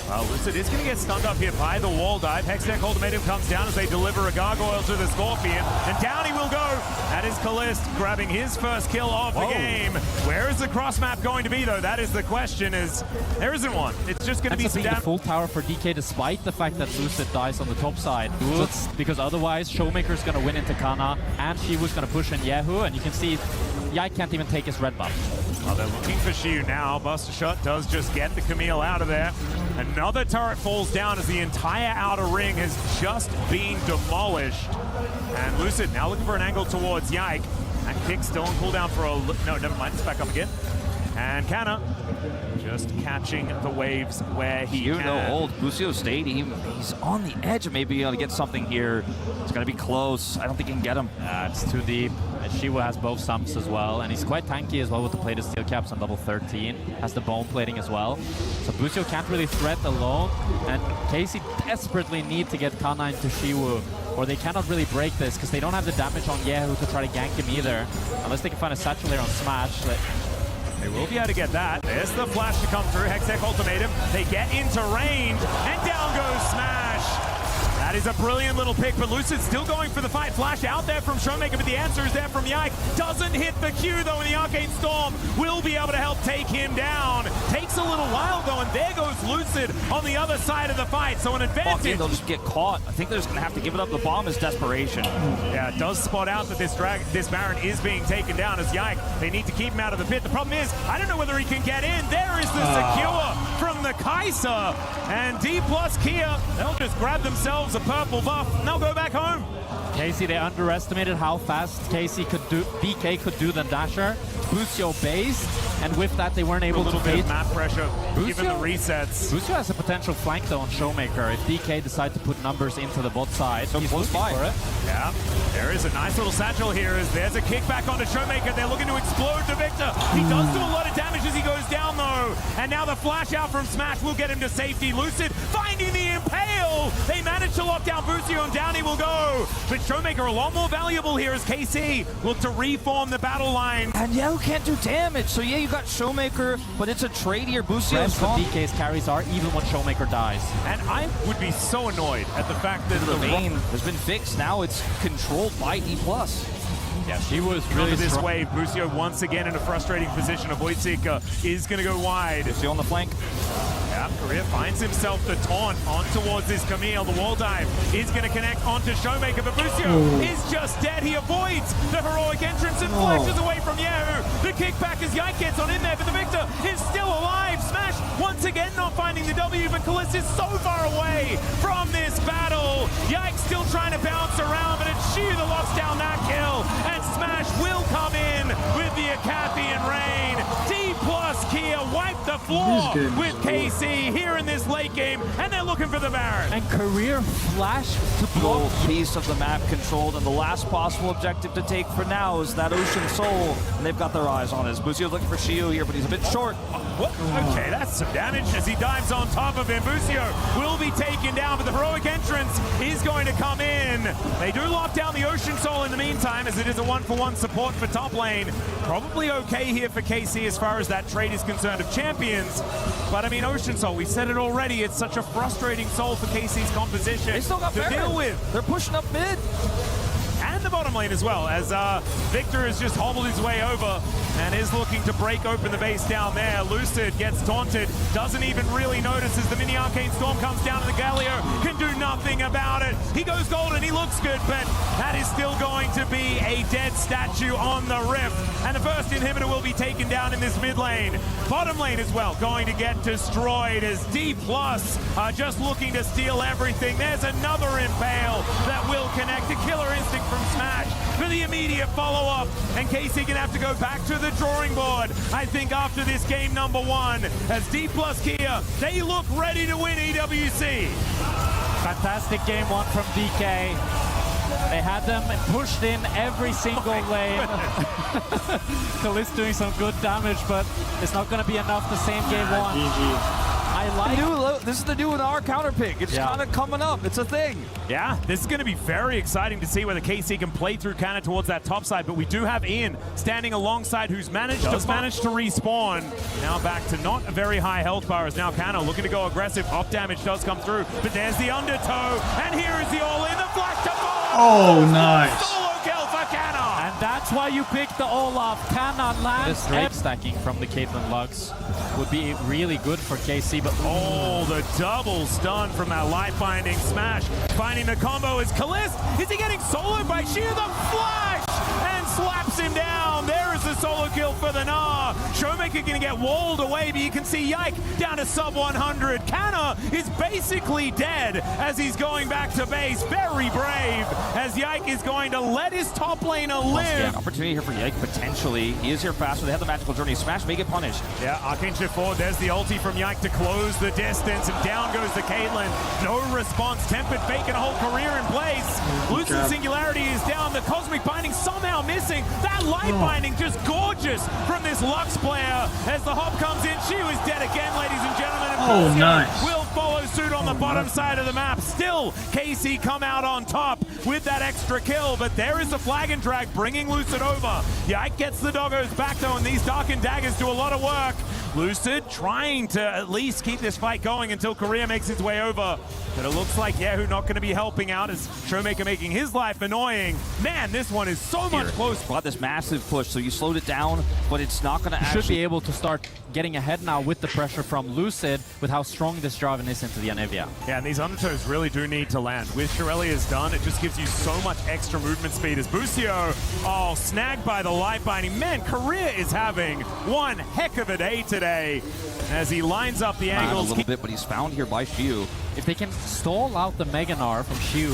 Well, Lucid is going to get stunned up here by the wall dive. Hextech Ultimatum comes down as they deliver a gargoyle to the Scorpion, and down he will go. That is Kalist grabbing his first kill of the game. Where is the cross map going to be though? That is the question, is there isn't one. It's just going to be some the full tower for DK despite the fact that Lucid dies on the top side. So because otherwise Showmaker's going to win into Kana, and she was going to push in Yehu, and you can see Yike can't even take his red buff. Well, they're looking for Shiu now. Buster Shot does just get the Camille out of there. Another turret falls down as the entire outer ring has just been demolished. And Lucid now looking for an angle towards Yike. And kick still on cooldown for a... No, never mind. It's back up again. And Canna just catching the waves where he can. No old Busio stayed. He's on the edge of maybe able to get something here. It's going to be close. I don't think he can get him. It's too deep. Shiwa has both stumps as well, and he's quite tanky as well with the plated steel caps on level 13. Has the bone plating as well. So Busio can't really threat alone, and Casey desperately need to get Kana into Shiwu, or they cannot really break this because they don't have the damage on Yehu to try to gank him either, unless they can find a satchel here on Smash. They will be able to get that. There's the flash to come through. Hextech Ultimatum. They get into range, and down goes Smash. That That is a brilliant little pick, but Lucid still going for the fight. Flash out there from Showmaker, but the answer is there from Yike. Doesn't hit the Q though, and the Arcane Storm will be able to help take him down. Takes a little while though, and there goes Lucid on the other side of the fight. So an advantage. They'll just get caught. I think they're just going to have to give it up. The bomb is desperation. Yeah, it does spot out that this Baron is being taken down as Yike. They need to keep him out of the pit. The problem is, I don't know whether he can get in. There is the secure from the Kai'Sa, and Dplus KIA, they'll just grab themselves a purple buff and they'll go back home. Casey, they underestimated how fast DK could do the dasher. Busio based, and with that they weren't able to bit fade. of map pressure, given the resets. Busio has a potential flank though on Showmaker if DK decide to put numbers into the bot side. So He's close looking by. for it. Yeah, there is a nice little satchel here as there's a kickback onto Showmaker. They're looking to explode the Victor. He does do a lot of damage as he goes down though. And now the flash out from Smash will get him to safety. Lucid finding the impale. They managed to lock down Busio and down he will go. But Showmaker a lot more valuable here as KC look to reform the battle line. And Yao can't do damage. So yeah, you got Showmaker, but it's a trade here. Busio's Rest of gone. DK's carries are even when Showmaker dies. And I would be so annoyed at the fact that The vein has been fixed. Now it's controlled by Dplus. Yeah, He was really under this strong. wave. Busio once again in a frustrating position. A Voidseeker is going to go wide. Busio on the flank. Yeah, Korea finds himself the taunt on towards this Camille. The wall dive is going to connect onto Showmaker, but Busio is just dead. He avoids the heroic entrance and flashes away from Yahoo. The kickback as Yike gets on in there, but the Victor is still alive. Smash once again not finding the W, but Kalista is so far away from this battle. Yike still trying to bounce around, but it's Shu that locks down that kill, and Smash will come in with the Acathian Rain. Dplus KIA wipe the floor with KC here in this late game, and they're looking for the Baron. And career flash to block. Little piece of the map controlled, and the last possible objective to take for now is that Ocean Soul, and they've got their eyes on us. Busio's looking for Shio here, but he's a bit short. What? Okay, that's some damage as he dives on top of him. Busio will be taken down, but the heroic entrance is going to come in. They do lock down the Ocean Soul in the meantime, as it is a one-for-one support for top lane. Probably okay here for KC as far as that trade is concerned of champions. But I mean, Ocean Soul, we said it already, it's such a frustrating soul for KC's composition They still got to Baron. deal with. They're pushing up mid. And the bottom lane as well, as Victor has just hobbled his way over and is looking to break open the base down there. Lucid gets taunted, doesn't even really notice as the mini Arcane Storm comes down, and the Galio can do nothing about it. He goes golden, he looks good, but that is still going to be a dead statue on the Rift. And the first inhibitor will be taken down in this mid lane. Bottom lane as well, going to get destroyed as Dplus are just looking to steal everything. There's another impale that will connect. A killer instinct from Smash for the immediate follow-up, and KC gonna have to go back to the drawing board, I think, after this game number one, as Dplus KIA, they look ready to win EWC. Fantastic game one from DK. They had them pushed in every single lane. Kalista doing some good damage, but it's not going to be enough the same game one. I like This is the new in our counter pick. It's kind of coming up. It's a thing. Yeah, this is going to be very exciting to see whether KC can play through Canna towards that top side, but we do have Ian standing alongside who's managed to respawn. Now back to not a very high health bar as now Canna looking to go aggressive. Off damage does come through, but there's the undertow, and here is the all-in, the flash to fall. Oh, nice. Solo kill for Canna. And that's why you picked the Olaf. Cannot land. This Drake stacking from the Caitlyn Lux would be really good for KC, but oh, the double stun from that light binding Smash. Finding the combo is Kalist. Is he getting soloed by Sheer? The flash and slaps him down. There is the solo kill for the Gnar. Showmaker gonna get walled away, but you can see Yike down to sub 100. Canna is basically dead as he's going back to base. Very brave as Yike is going to let his top laner live. Yeah, opportunity here for Yike potentially. He is here faster. They have the magical journey. Smash may get punished. Yeah, Arcane shift forward. There's the ulti from Yike to close the distance, and down goes the Caitlyn. No response. Tempered Fake and a whole career in place. Lucid Singularity is down. The Cosmic Binding somehow missing. That light binding just gorgeous from this Lux player as the hop comes in. She was dead again, ladies and gentlemen. And Oh, nice. will follow pursuit on the bottom side of the map. Still, KC come out on top with that extra kill, but there is the flag and drag bringing Lucid over. Yike gets the doggos back though, and these Darkened Daggers do a lot of work. Lucid trying to at least keep this fight going until Korea makes its way over. But it looks like Yahoo not going to be helping out as Showmaker making his life annoying. Man, this one is so much closer. Got this massive push, so you slowed it down, but it's not going to actually... Should be able to start getting ahead now with the pressure from Lucid with how strong this Jarvan is into the Onivia. Yeah, and these undertows really do need to land. With Shirelia's done, it just gives you so much extra movement speed as Busio, snagged by the light binding. Man, Korea is having one heck of a day today as he lines up the angles. A little bit, but he's found here by Xiu. If they can stall out the Mega Gnar from Xiu,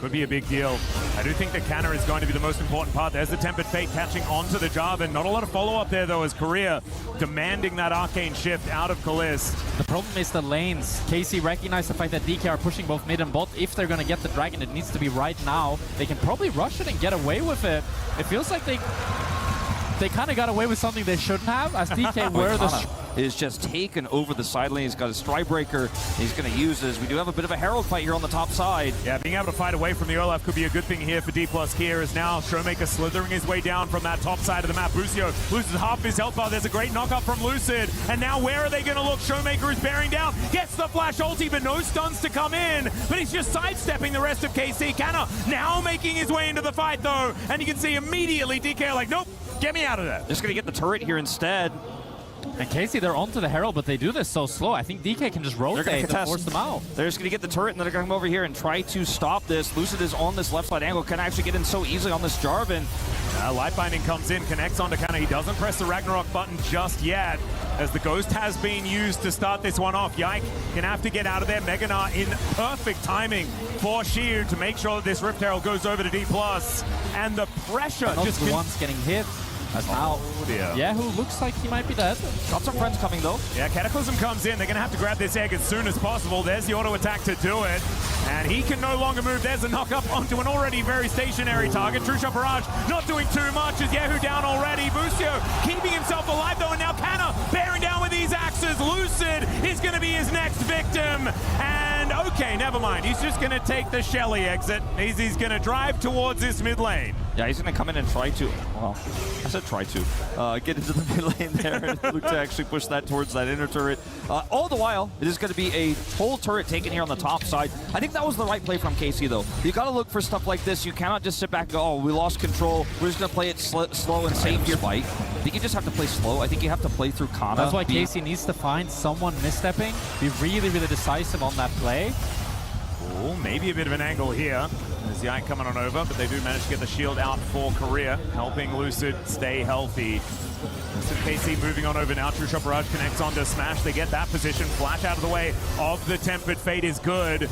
could be a big deal. I do think the cannon is going to be the most important part. There's the Tempered Fate catching onto the Jarvan. Not a lot of follow-up there, though, as Korea demanding that Arcane shift out of Kalist. the problem is the lanes. KC recognized the fact that DK are pushing both mid and bot. If they're going to get the Dragon, it needs to be right now. They can probably rush it and get away with it. It feels like they kind of got away with something they shouldn't have, as DK were the... is just taken over the side lane. He's got a Strybreaker he's going to use this. We do have a bit of a Herald fight here on the top side. Yeah, being able to fight away from the Olaf could be a good thing here for Dplus KIA, as now Showmaker slithering his way down from that top side of the map. Busio loses half his health bar. There's a great knock up from Lucid. And now where are they going to look? Showmaker is bearing down. Gets the flash ulti, but no stuns to come in. But he's just sidestepping the rest of KC. Kana now making his way into the fight, though. And you can see immediately DK like, nope, get me out of there. Just going to get the turret here instead. And KC, they're onto the Herald, but they do this so slow. I think DK can just rotate and force them out. They're just going to get the turret, and they're going to come over here and try to stop this. Lucid is on this left side angle, can actually get in so easily on this Jarvan. Light Binding comes in, connects onto Kana. He doesn't press the Ragnarok button just yet, as the Ghost has been used to start this one off. Yike gonna have to get out of there. Mega Gnar in perfect timing for Xiu to make sure that this Rift Herald goes over to Dplus. And the pressure just... Once getting hit. As now, Yahoo looks like he might be dead. Got some friends coming though. Yeah, Cataclysm comes in. They're going to have to grab this egg as soon as possible. There's the auto attack to do it. And he can no longer move. There's a knock up onto an already very stationary target. True Shot Barrage not doing too much as Yahoo down already. Busio keeping himself alive though, and now Kana bearing down with these axes. Lucid is going to be his next victim. And okay, never mind. He's just going to take the Shelly exit. He's going to drive towards this mid lane. Yeah, he's going to come in and try to, well, I said try to, get into the mid lane there and look to actually push that towards that inner turret. All the while, it is going to be a whole turret taken here on the top side. I think that was the right play from KC, though. You got to look for stuff like this. You cannot just sit back and go, oh, we lost control. We're just going to play it slow and safe here. I think you just have to play slow. I think you have to play through Kana. That's why KC needs to find someone misstepping, be really, really decisive on that play. Oh, maybe a bit of an angle here. There's Yike coming on over, but they do manage to get the shield out for Korea, helping Lucid stay healthy. Lucid KC moving on over now. True Shot Barrage connects onto Smash. They get that position. Flash out of the way of the Tempered Fate is good.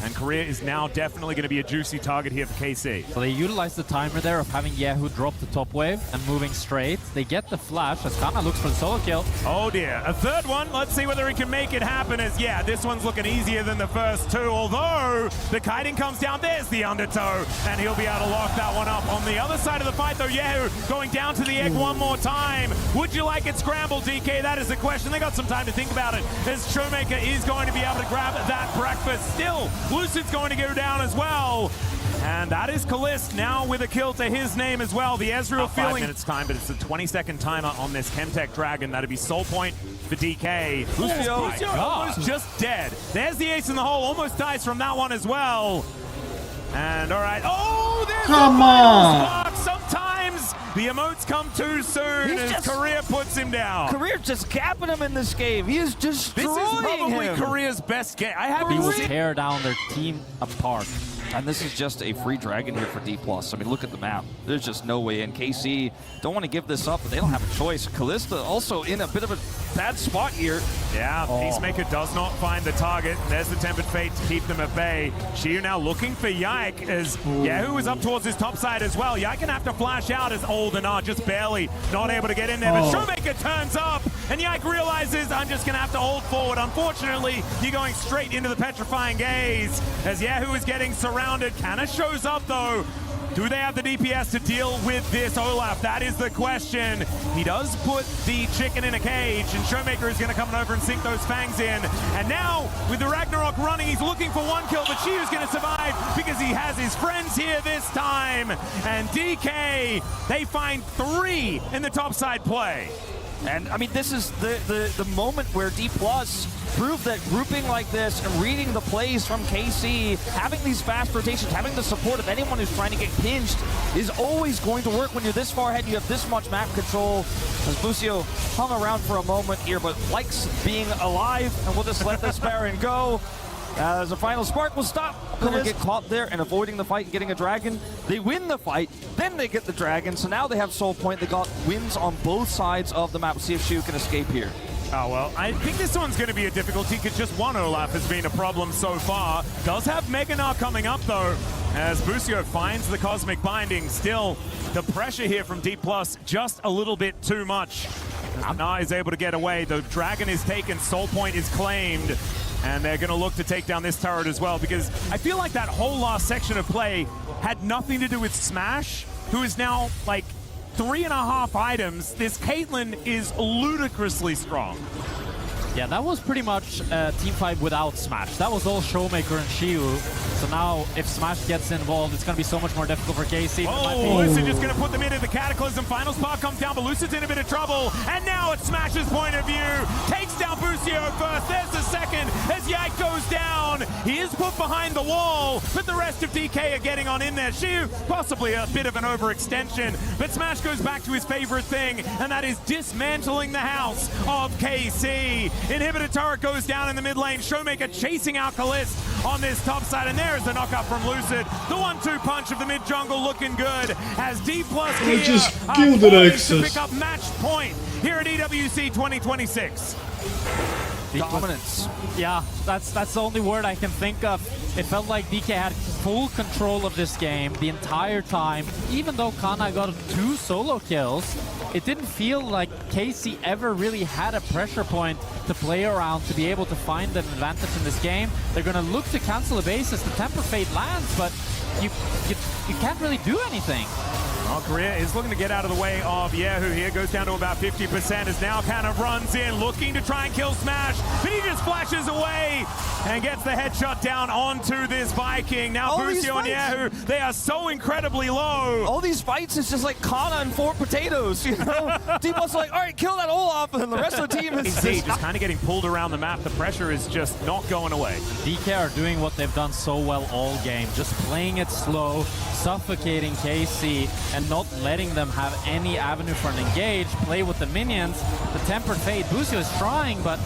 And Korea is now definitely going to be a juicy target here for KC. So they utilize the timer there of having Yahoo drop the top wave and moving straight. They get the flash as Kana looks for the solo kill. Oh dear, a third one. Let's see whether he can make it happen. As yeah, this one's looking easier than the first two. Although the kiting comes down, there's the undertow, and he'll be able to lock that one up. On the other side of the fight, though, Yahoo going down to the egg one more time. Would you like it scrambled, DK? That is the question. They got some time to think about it, as Showmaker is going to be able to grab that breakfast. Still, Lucid's going to go down as well. And that is Kalist now with a kill to his name as well. The Ezreal feeling... 5 minutes time, but it's a 20-second timer on this Chemtech Dragon. That'd be soul point for DK. Busio almost just dead. There's the ace in the hole. Almost dies from that one as well. And all right. Oh, there's Come on. spark. Sometimes the emotes come too soon as Korea puts him down. Korea's just capping him in this game. He is destroying This is probably him. Korea's best game. I have He will seen... tear down their team apart. And this is just a free dragon here for Dplus. I mean, look at the map. There's just no way in. KC don't want to give this up, but they don't have a choice. Kalista also in a bit of a bad spot here. Yeah, Peacemaker does not find the target. There's the Tempered Fate to keep them at bay. Xiu now looking for Yike as Yahoo is up towards his top side as well. Yike can have to flash out as Oldenar just barely not able to get in there. But Showmaker turns up and Yike realizes I'm just going to have to hold forward. Unfortunately, you're going straight into the Petrifying Gaze as Yahoo is getting surrounded. Kana shows up though. Do they have the DPS to deal with this Olaf? That is the question. He does put the chicken in a cage, and Showmaker is going to come over and sink those fangs in. And now, with the Ragnarok running, he's looking for one kill, but Shiu's going to survive because he has his friends here this time. And DK, they find 3 in the topside play. And I mean, this is the moment where Dplus proved that grouping like this and reading the plays from KC, having these fast rotations, having the support of anyone who's trying to get pinched is always going to work when you're this far ahead and you have this much map control. As Busio hung around for a moment here, but likes being alive, and we'll just let this Baron go. As a final spark will stop. They get caught there and avoiding the fight and getting a dragon. They win the fight, then they get the dragon. So now they have soul point. They got wins on both sides of the map. We'll see if Shiu can escape here. Oh, well, I think this one's going to be a difficulty because just one Olaf has been a problem so far. Does have Meganar coming up, though, as Busio finds the Cosmic Binding. Still, the pressure here from Dplus just a little bit too much. Now is able to get away. The dragon is taken, soul point is claimed. And they're going to look to take down this turret as well, because I feel like that whole last section of play had nothing to do with Smash, who is now like 3.5 items. This Caitlyn is ludicrously strong. Yeah, that was pretty much a team fight without Smash. That was all Showmaker and Shiu. So now, if Smash gets involved, it's going to be so much more difficult for KC. Oh, Lucid just going to put them into the Cataclysm. Final spot comes down, but Lucid's in a bit of trouble. And now it's Smash's point of view. Takes down Busio first. There's the second as Yike goes down. He is put behind the wall, but the rest of DK are getting on in there. Shiu, possibly a bit of an overextension, but Smash goes back to his favorite thing, and that is dismantling the house of KC. Inhibitor turret goes down in the mid lane. Showmaker chasing out Kalist on this top side, and there's the knockup from Lucid. The 1-2 punch of the mid jungle looking good as Dplus KIA just are killed the poised to Nexus. pick up match point here at EWC 2026. Dominance. Yeah, that's the only word I can think of. It felt like DK had full control of this game the entire time. Even though Kana got 2 solo kills, it didn't feel like KC ever really had a pressure point to play around to be able to find an advantage in this game. They're going to look to cancel the bases. The Temper Fate lands, but you can't really do anything. Well, Korea is looking to get out of the way of Yehu here. Goes down to about 50% as now kind of runs in, looking to try and kill Smash, but he just flashes away and gets the headshot down onto this Viking. Now Busio and Yehu, they are so incredibly low. All these fights is just like Kana and 4 potatoes, you know? Dplus like, all right, kill that Olaf, and the rest of the team is just kind of getting pulled around the map. The pressure is just not going away. DK are doing what they've done so well all game, just playing it slow, suffocating KC, and not letting them have any avenue for an engage, play with the minions. The Tempered Fate, Busio is trying, but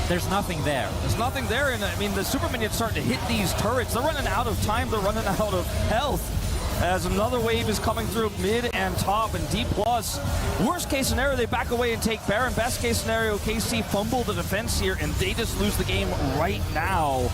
there's nothing there. There's nothing there, and I mean, the super minions starting to hit these turrets. They're running out of time, they're running out of health. As another wave is coming through mid and top, and Dplus, worst case scenario, they back away and take Baron. Best case scenario, KC fumble the defense here, and they just lose the game right now.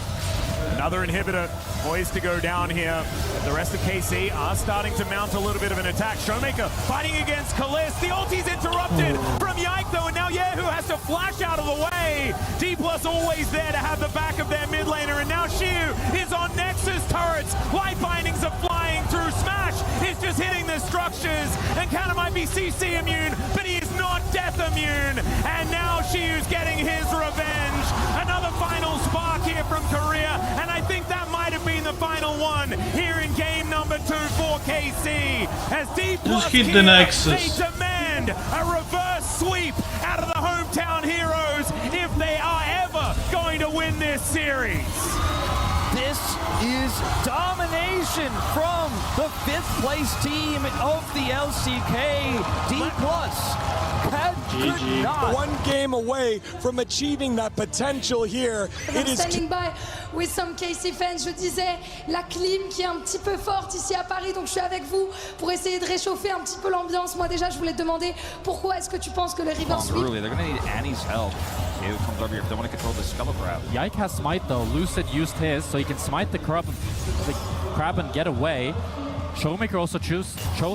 Another inhibitor poised to go down here. The rest of KC are starting to mount a little bit of an attack. Showmaker fighting against Kalist. The ulti's interrupted from Yike though, and now Yehu has to flash out of the way. Dplus always there to have the back of their mid laner, and now Shiu is on Nexus turrets. Life bindings are flying through. Smash is just hitting the structures, and Kana might be CC immune, but he is not death immune. And now Shiu's getting his revenge. Another final spark here from Korea, and I think that might have been the final one here in game number 2 for KC. As Dplus hit the Nexus. They demand a reverse sweep out of the hometown heroes if they are ever going to win this series. This is domination from the 5th place team of the LCK. Dplus could not. One game away from achieving that potential here. It is standing by with some KC fans. Je disais, la clim qui est un petit peu forte ici à Paris, donc je suis avec vous pour essayer de réchauffer un petit peu l'ambiance. Moi déjà, je voulais te demander pourquoi est-ce que tu penses que le river sweep... They're going to need Annie's help. It comes over here if they want to control the Scuttle Crab. Yike has smite though. Lucid used his, so he can smite the crab and get away. Showmaker also chose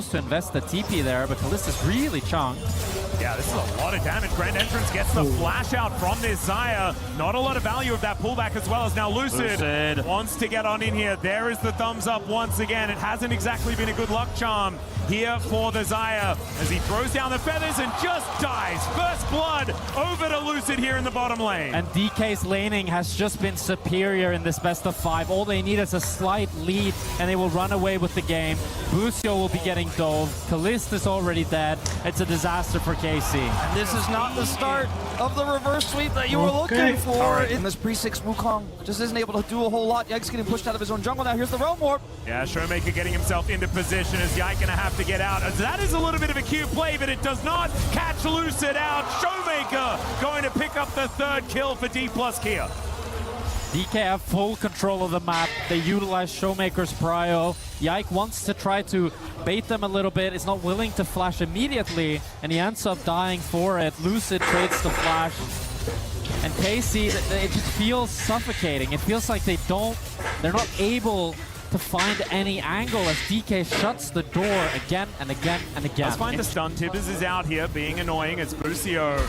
to invest the TP there, but Kalist is really chunked. Yeah, this is a lot of damage. Grand Entrance gets the flash out from this Xayah. Not a lot of value of that pullback as well as now Lucid wants to get on in here. There is the thumbs up once again. It hasn't exactly been a good luck charm here for the Xayah as he throws down the feathers and just dies. First blood over to Lucid here in the bottom lane. And DK's laning has just been superior in this best of 5. All they need is a slight lead and they will run away with the game. Bucio will be getting dove. Kalist is already dead. It's a disaster for KC. And this is not the start of the reverse sweep that you were looking for. In this pre-6, Wukong just isn't able to do a whole lot. Yike's getting pushed out of his own jungle now. Here's the Realm Warp. Yeah, Showmaker getting himself into position as Yike gonna have to get out. That is a little bit of a cute play, but it does not catch Lucid out. Showmaker going to pick up the 3rd kill for Dplus KIA. DK have full control of the map. They utilize Showmaker's prio. Yike wants to try to bait them a little bit. Is not willing to flash immediately, and he ends up dying for it. Lucid trades the flash. And KC, it just feels suffocating. It feels like they're not able to find any angle as DK shuts the door again and again and again. Let's find the stun. Tibbers is out here being annoying as Bucio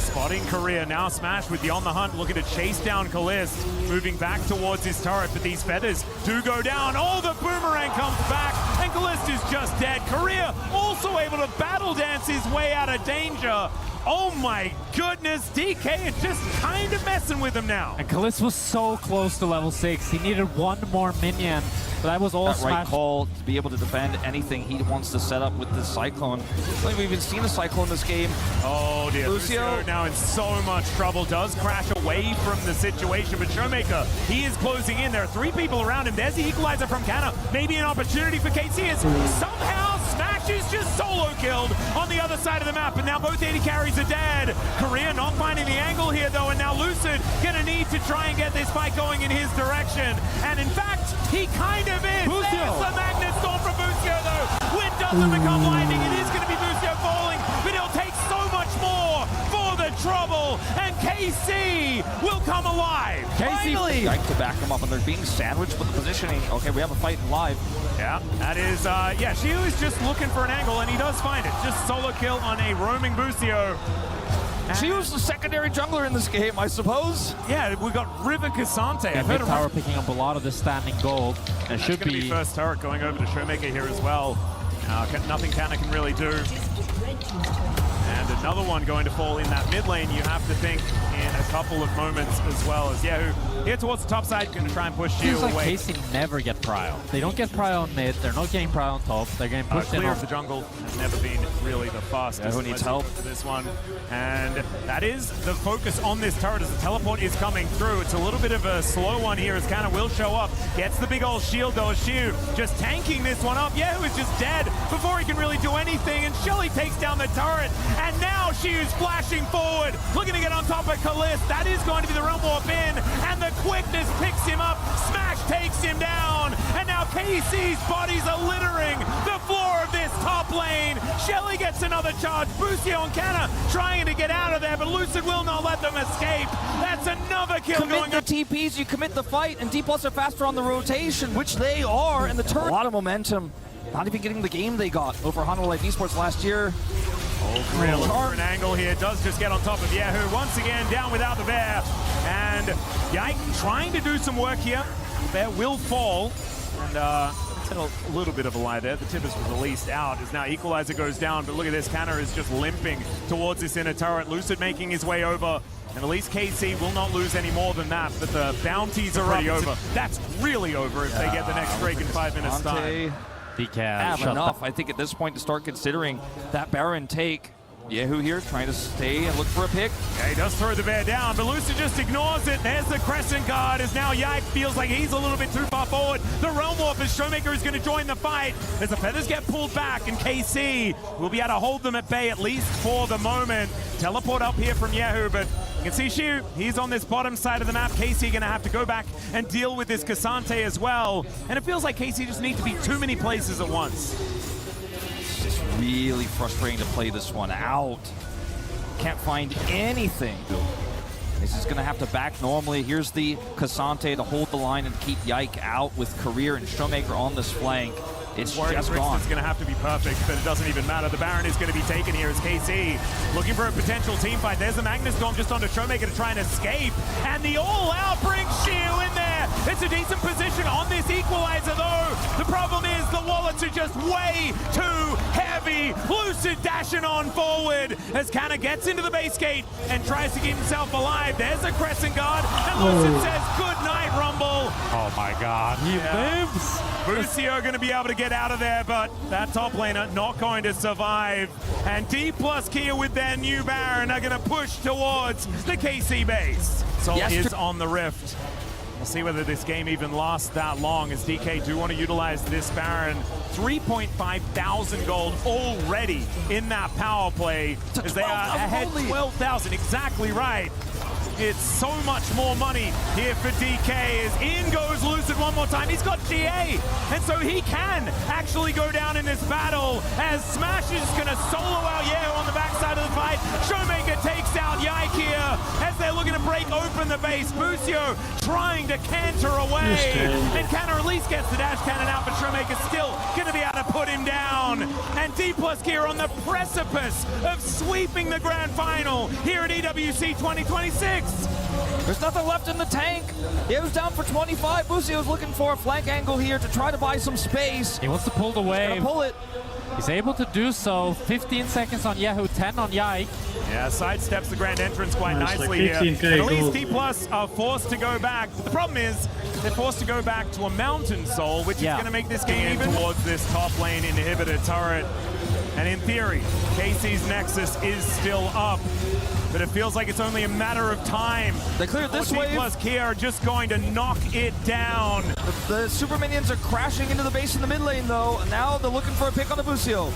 spotting Korea, now Smash with the on the hunt, looking to chase down Kalist, moving back towards his turret, but these feathers do go down. Oh, the boomerang comes back, and Kalist is just dead. Korea also able to battle dance his way out of danger. Oh my goodness, DK is just kind of messing with him now. And Kalist was so close to level 6. He needed one more minion, but that was all That Smash. right call to be able to defend anything he wants to set up with this Cyclone. I think we've even seen a Cyclone this game. Oh dear, Lucio now in so much trouble, does crash away from the situation, but Showmaker, he is closing in. There are 3 people around him. There's the equalizer from Canna. Maybe an opportunity for KC as somehow Smash is just solo killed on the other side of the map, and now both AD carries are dead. Korea not finding the angle here though, and now Lucid gonna need to try and get this fight going in his direction, and in fact, he kind of is. Bucio. There's the Magnet Storm from Bucio though. Wind doesn't become lightning. It is gonna be Bucio falling, but it'll take so much more for the trouble, and KC will come alive. Finally! Yike to back him up, and they're being sandwiched with the positioning. Okay, we have a fight live. Yeah, that is, yeah, Shiu is just looking for an angle, and he does find it. Just solo kill on a roaming Bucio. She was the secondary jungler in this game, I suppose. Yeah, we got River Cassante. Yeah, mid tower picking up a lot of the standing gold. And it should be first turret going over to Showmaker here as well. Nothing Canna can really do. And another one going to fall in that mid lane, you have to think, in a couple of moments as well as Yahoo. Here towards the top side, going to try and push Shiu away. Like KC never get prio. They don't get prio on mid, they're not getting prio on top, they're getting pushed in clear on of the jungle has never been really the fastest. Who needs help for this one? And that is the focus on this turret as the teleport is coming through. It's a little bit of a slow one here as Canna will show up. Gets the big old shield though. Shiu just tanking this one up. Yahoo is just dead before he can really do anything, and Shelly takes down the turret, and now Shiu's flashing forward, looking to get on top of Kalist. That is going to be the Realm Warp in, and the quickness picks him up. Smash takes him down, and now KC's bodies are littering the floor of this top lane. Shelly gets another charge. Bucio and Canna trying to get out of there, but Lucid will not let them escape. That's another kill going on. Commit the TPs, you commit the fight, and Dplus are faster on the rotation, which they are, and the turret. A lot of momentum. Not even getting the game they got over LoLEsports last year. Oh, Korea looking for an angle here. Does just get on top of Yahoo. Once again, down without the bear. And Yike trying to do some work here. Bear will fall. And it's a little bit of a lie there. The Tibbers was released out as now Equalizer goes down. But look at this. Canna is just limping towards this inner turret. Lucid making his way over. And at least KC will not lose any more than that. But the bounties are already over. That's really over if they get the next Drake in 5 minutes time. Have enough, I think, at this point to start considering that Baron take. Yahoo here trying to stay and look for a pick. Yeah, he does throw the bear down, but Lucid just ignores it. There's the Crescent Guard as now Yike feels like he's a little bit too far forward. The Realm Warp as Showmaker is going to join the fight as the feathers get pulled back, and KC will be able to hold them at bay at least for the moment. Teleport up here from Yahoo, but you can see Shiu, he's on this bottom side of the map. KC going to have to go back and deal with this Cassante as well. And it feels like KC just needs to be too many places at once. It's just really frustrating to play this one out. Can't find anything. This is going to have to back normally. Here's the Cassante to hold the line and keep Yike out with Career and Showmaker on this flank. It's Warrior just Brixton's gone. going to have to be perfect, but it doesn't even matter. The Baron is going to be taken here as KC looking for a potential team fight. There's a Magnus Storm just onto Showmaker to try and escape, and the all-out brings Shiu in there. It's a decent position on this equalizer, though. The problem is the wallets are just way too heavy. Lucid dashing on forward as Canna gets into the base gate and tries to keep himself alive. There's a Crescent Guard, and Lucid says, good night, Rumble. Oh my god, he lives! Busio going to be able to get out of there, but that top laner not going to survive. And Dplus KIA with their new Baron are going to push towards the KC base. Sol is on the Rift. We'll see whether this game even lasts that long, as DK do want to utilize this Baron. 3.5 thousand gold already in that power play, as they are ahead 12,000, exactly right. It's so much more money here for DK, as in goes Lucid one more time. He's got GA, and so he can actually go down in this battle, as Smash is going to solo out Yeho on the backside of the fight. Showmaker takes out Yike here as they're looking to break open the base. Busio trying to canter away, and Canna at least gets the dash cannon out, but Showmaker's still going to be able to put him down. And Dplus KIA on the precipice of sweeping the grand final here at EWC 2026. There's nothing left in the tank. It was down for 25. Busio's looking for a flank angle here to try to buy some space. He wants to pull the wave. Gonna pull it. He's able to do so. 15 seconds on Yahoo, 10 on Yike. Yeah, sidesteps the grand entrance quite nicely like here. 15K And at least gold. Dplus are forced to go back. But the problem is, they're forced to go back to a Mountain Soul, which is going to make this game even towards this top lane inhibitor turret. And in theory, KC's Nexus is still up, but it feels like it's only a matter of time. They cleared this wave. Dplus KIA are just going to knock it down. The super minions are crashing into the base in the mid lane, though. And now they're looking for a pick on the Busio.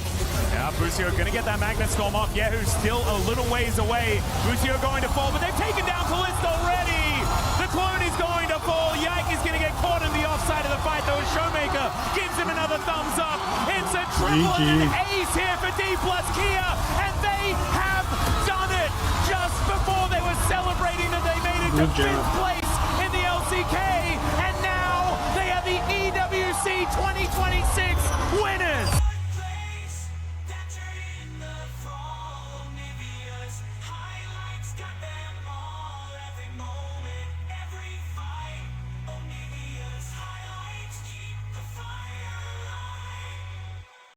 Yeah, Busio going to get that Magnet Storm off. Yehu's still a little ways away. Busio going to fall, but they've taken down Kalista already. The clone is going to fall. Yike is going to get caught in the offside of the fight, though. Showmaker gives him another thumbs up. It's a triple and an ace here for Dplus KIA, and they have done it just before they were celebrating that they made it to 5th place in the LCK, and now they are the EWC 2026